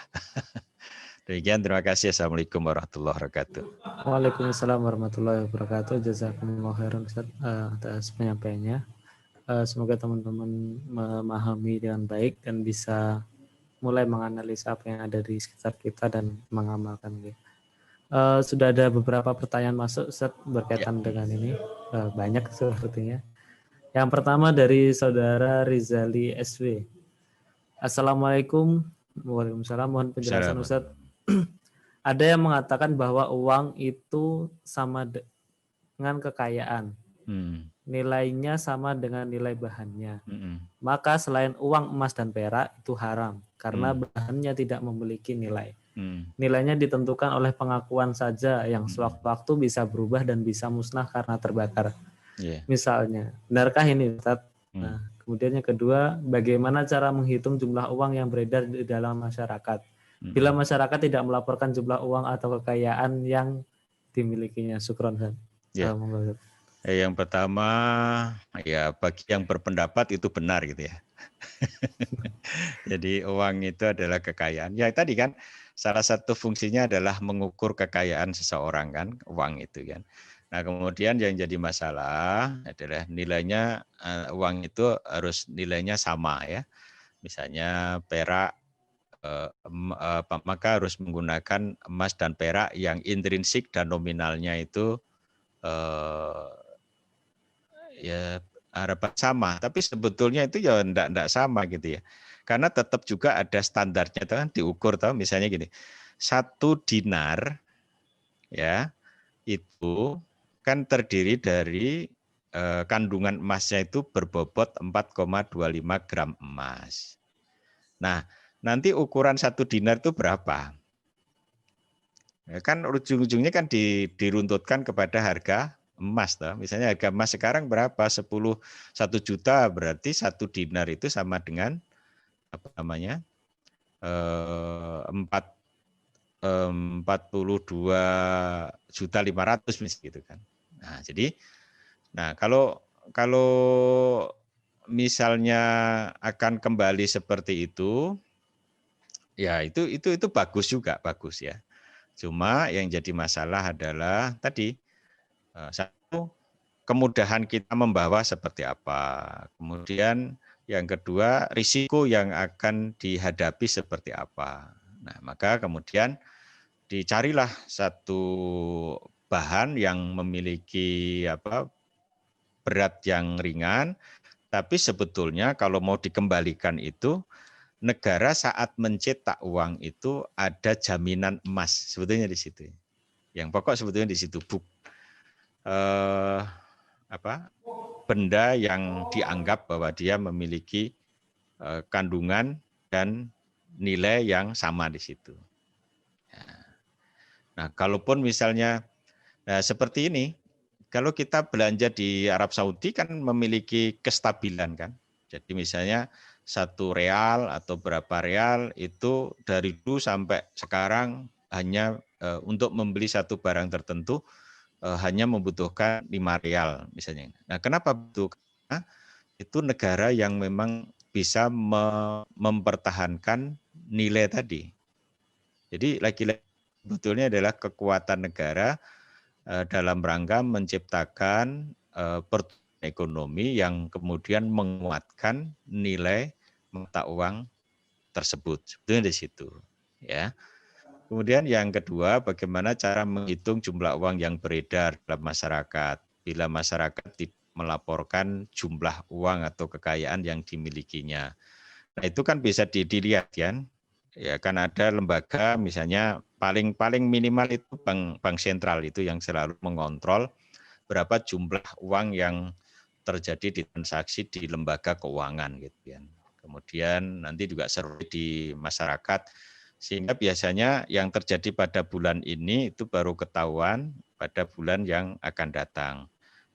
Demikian, terima kasih. Assalamualaikum warahmatullahi wabarakatuh. Waalaikumsalam warahmatullahi wabarakatuh. Jazakumullah khairan Ustaz atas penyampaiannya. Semoga teman-teman memahami dengan baik dan bisa mulai menganalisa apa yang ada di sekitar kita dan mengamalkan. Sudah ada beberapa pertanyaan masuk Ustaz berkaitan dengan ini. Banyak sepertinya. Yang pertama dari saudara Rizali SW. Assalamualaikum. Waalaikumsalam. Mohon penjelasan Ustaz. Ada yang mengatakan bahwa uang itu sama dengan kekayaan. Nilainya sama dengan nilai bahannya. Maka selain uang emas dan perak itu haram karena bahannya tidak memiliki nilai. Nilainya ditentukan oleh pengakuan saja yang sewaktu-waktu bisa berubah dan bisa musnah karena terbakar. Misalnya, benarkah ini Ustaz? Nah, kemudian yang kedua, bagaimana cara menghitung jumlah uang yang beredar di dalam masyarakat? Bila masyarakat tidak melaporkan jumlah uang atau kekayaan yang dimilikinya. Syukron Ustaz. Yang pertama, ya bagi yang berpendapat itu benar gitu ya. Jadi uang itu adalah kekayaan. Ya tadi kan salah satu fungsinya adalah mengukur kekayaan seseorang kan, uang itu kan. Nah kemudian yang jadi masalah adalah nilainya, uang itu harus nilainya sama ya. Misalnya perak, maka harus menggunakan emas dan perak yang intrinsik dan nominalnya itu ya harapan sama, tapi sebetulnya itu ya enggak sama gitu ya. Karena tetap juga ada standarnya kan diukur tahu misalnya gini. 1 dinar ya itu kan terdiri dari kandungan emasnya itu berbobot 4,25 gram emas. Nah, nanti ukuran 1 dinar itu berapa? Ya kan ujung-ujungnya kan diruntutkan kepada harga emas toh. Misalnya harga emas sekarang berapa? 1 juta berarti 1 dinar itu sama dengan apa namanya? 42.500.000 gitu kan. Nah, jadi kalau misalnya akan kembali seperti itu ya itu bagus juga, bagus ya. Cuma yang jadi masalah adalah tadi satu, kemudahan kita membawa seperti apa. Kemudian yang kedua, risiko yang akan dihadapi seperti apa. Nah, maka kemudian dicarilah satu bahan yang memiliki berat yang ringan, tapi sebetulnya kalau mau dikembalikan itu negara saat mencetak uang itu ada jaminan emas sebetulnya di situ. Yang pokok sebetulnya di situ benda yang dianggap bahwa dia memiliki kandungan dan nilai yang sama di situ. Nah, kalaupun misalnya seperti ini, kalau kita belanja di Arab Saudi kan memiliki kestabilan kan. Jadi misalnya 1 real atau berapa real itu dari dulu sampai sekarang hanya untuk membeli satu barang tertentu hanya membutuhkan 5 real misalnya. Nah, kenapa begitu? Karena itu negara yang memang bisa mempertahankan nilai tadi. Jadi lagi-lagi sebetulnya adalah kekuatan negara dalam rangka menciptakan pertumbuhan ekonomi yang kemudian menguatkan nilai mata uang tersebut. Sebetulnya di situ, ya. Kemudian yang kedua, bagaimana cara menghitung jumlah uang yang beredar dalam masyarakat. Bila masyarakat tidak melaporkan jumlah uang atau kekayaan yang dimilikinya. Nah, itu kan bisa dilihat kan. Ya kan ada lembaga misalnya paling minimal itu bank sentral itu yang selalu mengontrol berapa jumlah uang yang terjadi di transaksi di lembaga keuangan gitu kan. Kemudian nanti juga survei di masyarakat Sehingga biasanya yang terjadi pada bulan ini itu baru ketahuan pada bulan yang akan datang.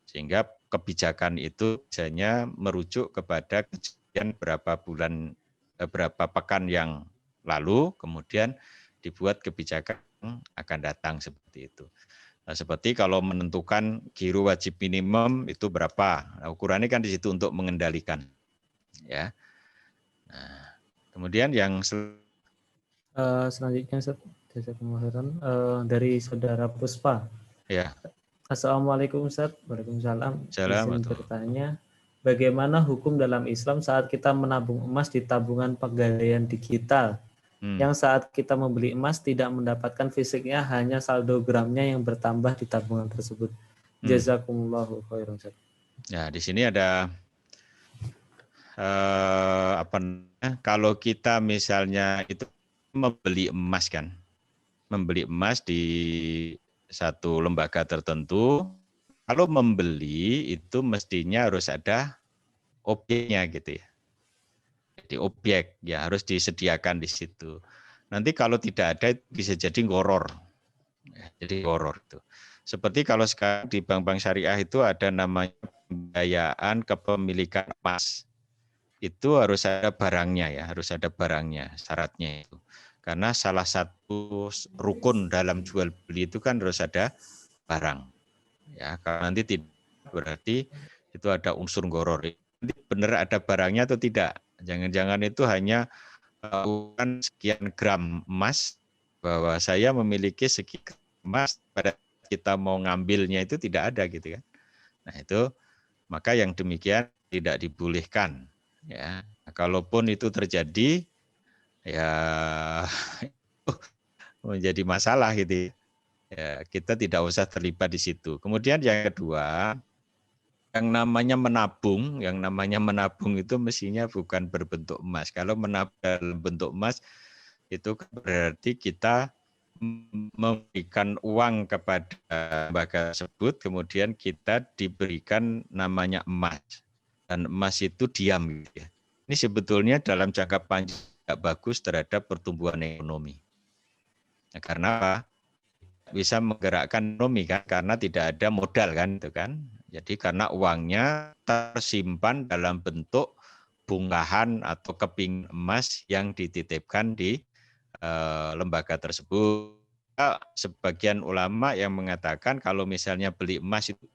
Sehingga kebijakan itu biasanya merujuk kepada kejadian berapa pekan yang lalu, kemudian dibuat kebijakan yang akan datang seperti itu. Nah, seperti kalau menentukan giro wajib minimum itu berapa, nah, ukurannya kan di situ untuk mengendalikan, ya. Nah, kemudian yang selanjutnya Ustaz, jazakumullah khairan, dari saudara Puspa. ya, Assalamualaikum Ustaz. Waalaikumsalam. Izin Assalamualaikum. bertanya, bagaimana hukum dalam Islam saat kita menabung emas di tabungan pegadaian digital? Yang saat kita membeli emas tidak mendapatkan fisiknya, hanya saldo gramnya yang bertambah di tabungan tersebut. Jazakumullahu khairan Ustaz. Ya, di sini ada kalau kita misalnya itu membeli emas kan, membeli emas di satu lembaga tertentu, kalau membeli itu mestinya harus ada objeknya gitu ya. Jadi objek ya harus disediakan di situ. Nanti kalau tidak ada bisa jadi ngoror. Ya, jadi ngoror itu. Seperti kalau sekarang di bank-bank syariah itu ada namanya pembiayaan kepemilikan emas. Itu harus ada barangnya ya, harus ada barangnya, syaratnya itu. Karena salah satu rukun dalam jual beli itu kan harus ada barang. Ya, kalau nanti tidak berarti itu ada unsur ngoror. Nanti benar ada barangnya atau tidak? Jangan-jangan itu hanya sekian gram emas, bahwa saya memiliki sekian emas, pada kita mau ngambilnya itu tidak ada gitu kan. Nah itu maka yang demikian tidak dibolehkan. Ya, nah, kalaupun itu terjadi, ya menjadi masalah gitu. Ya, kita tidak usah terlibat di situ. Kemudian yang kedua, yang namanya menabung itu mestinya bukan berbentuk emas. Kalau menabung dalam bentuk emas itu berarti kita memberikan uang kepada lembaga tersebut, kemudian kita diberikan namanya emas. Dan emas itu diam gitu ya. Ini sebetulnya dalam jangka panjang tidak bagus terhadap pertumbuhan ekonomi. Nah, karena apa? Bisa menggerakkan ekonomi kan, karena tidak ada modal kan itu kan. Jadi karena uangnya tersimpan dalam bentuk bungkahan atau keping emas yang dititipkan di lembaga tersebut. Sebagian ulama yang mengatakan kalau misalnya beli emas itu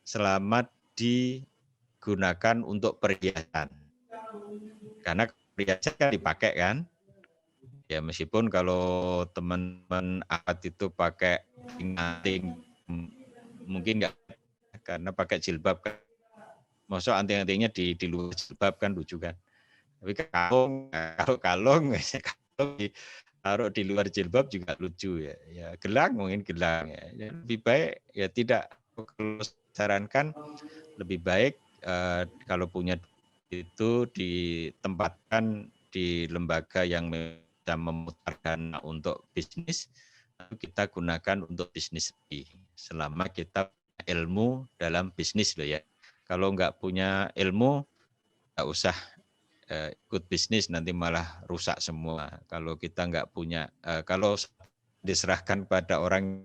selama digunakan untuk perhiasan. Karena perhiasan kan dipakai kan. Ya meskipun kalau teman-teman akad itu pakai anting mungkin enggak, karena pakai jilbab kan. Maksud anting-antingnya di luar jilbab kan lucu kan. Tapi kalau kalung taruh di luar jilbab juga lucu ya. Ya gelang mungkin gelang ya. Lebih baik ya tidak, kalau sarankan lebih baik kalau punya itu ditempatkan di lembaga yang bisa memutar dana untuk bisnis, lalu kita gunakan untuk bisnis lebih selama kita ilmu dalam bisnis loh ya. Kalau nggak punya ilmu nggak usah ikut bisnis, nanti malah rusak semua. Kalau kita nggak punya, kalau diserahkan pada orang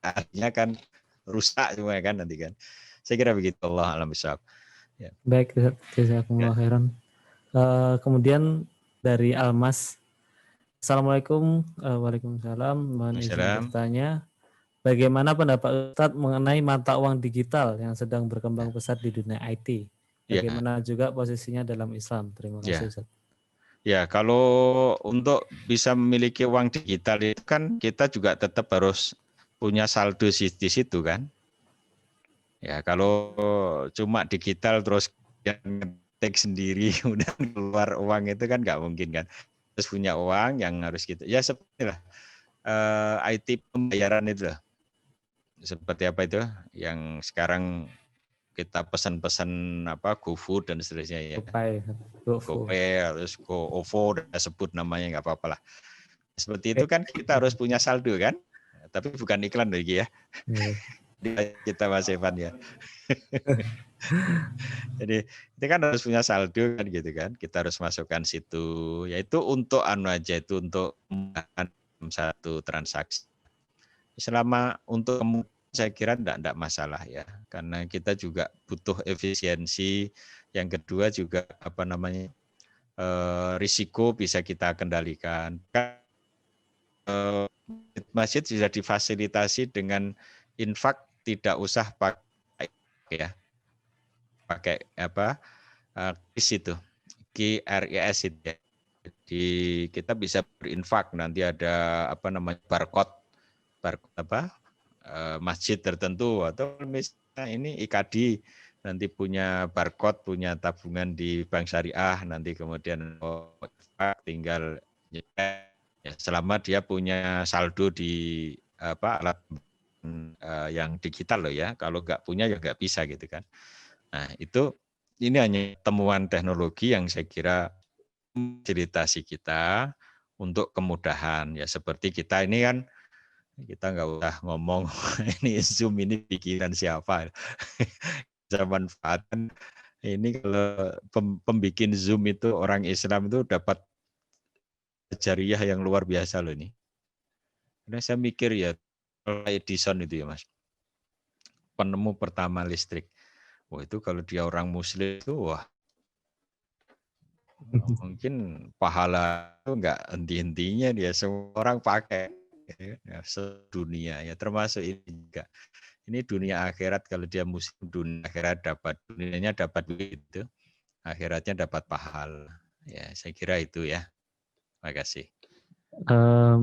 artinya kan rusak semua kan nanti kan. Saya kira begitu. Allah alam bisawab. Ya. Baik, jazakumullah khairan. Kemudian dari Almas, Assalamualaikum. Waalaikumsalam. Mohon izin bertanya, bagaimana pendapat Ustadz mengenai mata uang digital yang sedang berkembang pesat di dunia IT? Bagaimana juga posisinya dalam Islam? Terima kasih Ustadz. Ya, kalau untuk bisa memiliki uang digital itu kan kita juga tetap harus punya saldo di situ kan. Ya, kalau cuma digital terus ngetik sendiri udah keluar uang itu kan nggak mungkin kan. Terus punya uang yang harus gitu. Ya seperti lah IT pembayaran itu lah. Seperti apa itu yang sekarang kita pesan-pesan apa GoFood dan seterusnya ya. GoPay, terus GoOvo, dan sebut namanya nggak apa-apa lah. Seperti itu kan kita harus punya saldo kan. Tapi bukan iklan lagi ya. Kita Mas Evan ya. Jadi itu kan harus punya saldo kan gitu kan. Kita harus masukkan situ. Yaitu untuk anu aja itu untuk memudahkan satu transaksi. Selama untuk saya kira enggak masalah ya. Karena kita juga butuh efisiensi. Yang kedua juga apa namanya? Risiko bisa kita kendalikan. Masjid bisa difasilitasi dengan infak tidak usah pakai ya. Pakai apa? KRIS itu. KRIS itu ya. Jadi kita bisa berinfak, nanti ada apa namanya barcode apa masjid tertentu atau misalnya ini IKD nanti punya barcode, punya tabungan di bank syariah, nanti kemudian tinggal ya, selama dia punya saldo di apa alat yang digital loh ya. Kalau nggak punya ya nggak bisa gitu kan. Nah itu ini hanya temuan teknologi yang saya kira fasilitasi kita untuk kemudahan ya, seperti kita ini kan kita nggak usah ngomong ini Zoom ini pikiran siapa. Bisa manfaatkan ini kalau pembikin Zoom itu orang Islam itu dapat jariah yang luar biasa loh ini. Karena saya mikir ya Edison itu ya Mas, penemu pertama listrik. Wah itu kalau dia orang Muslim itu wah mungkin pahala itu nggak henti-hentinya, dia semua orang pakai ya, sedunia ya, termasuk ini juga. Ini dunia akhirat, kalau dia muslim dunia akhirat dapat, dunianya dapat begitu, akhiratnya dapat pahala. Ya saya kira itu ya. Terima kasih.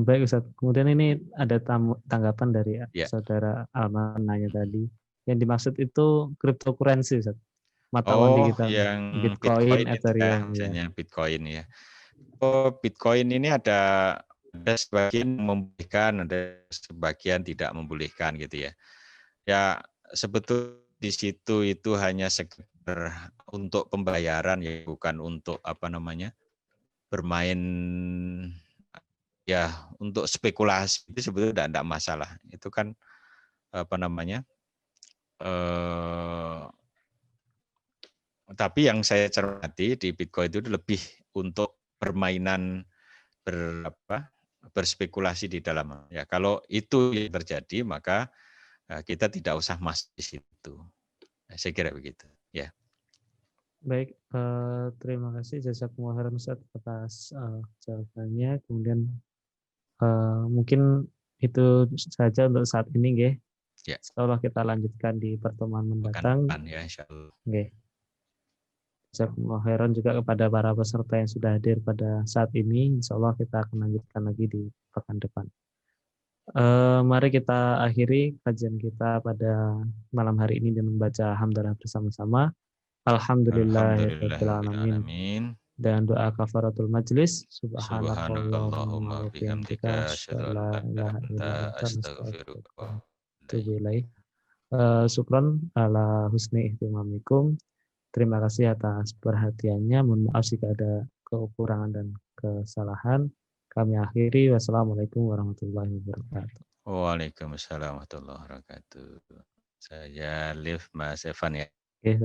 Baik Ustaz. Kemudian ini ada tanggapan dari Ya. saudara Alman nanya tadi. Yang dimaksud itu cryptocurrency Ustaz. Mata uang digital. Yang Bitcoin, Ethereum ya, misalnya Bitcoin ya. Bitcoin ini ada sebagian membolehkan, ada sebagian tidak membolehkan gitu ya. Ya sebetulnya di situ itu hanya sekedar untuk pembayaran ya, bukan untuk apa namanya bermain ya, untuk spekulasi itu sebetulnya tidak masalah. Itu kan apa namanya tapi yang saya cermati di Bitcoin itu lebih untuk permainan berspekulasi di dalam. Ya, kalau itu yang terjadi maka kita tidak usah masuk di situ. Saya kira begitu. Ya. Baik, terima kasih jazakumullah khairan Ustaz atas jawabannya. Kemudian mungkin itu saja untuk saat ini, nggih. Ya. Insyaallah kita lanjutkan di pertemuan mendatang. Ya, insyaallah. Nggih. Jazakumullah khairan juga kepada para peserta yang sudah hadir pada saat ini. Insyaallah kita akan lanjutkan lagi di pekan depan. Mari kita akhiri kajian kita pada malam hari ini dengan membaca hamdalah bersama-sama. Alhamdulillahirabbil alamin. Dan doa kafaratul majlis. Subhanakallahumma wa bihamdika asyhadu an la ilaha illa anta astaghfiruka wa atubu ilaik. Syukron ala husni ihtimamikum. Terima kasih atas perhatiannya. Mohon maaf jika ada kekurangan dan kesalahan. Kami akhiri. Wassalamualaikum warahmatullahi wabarakatuh. Waalaikumsalam warahmatullahi wabarakatuh. Saya live Mas Evan ya. Oke,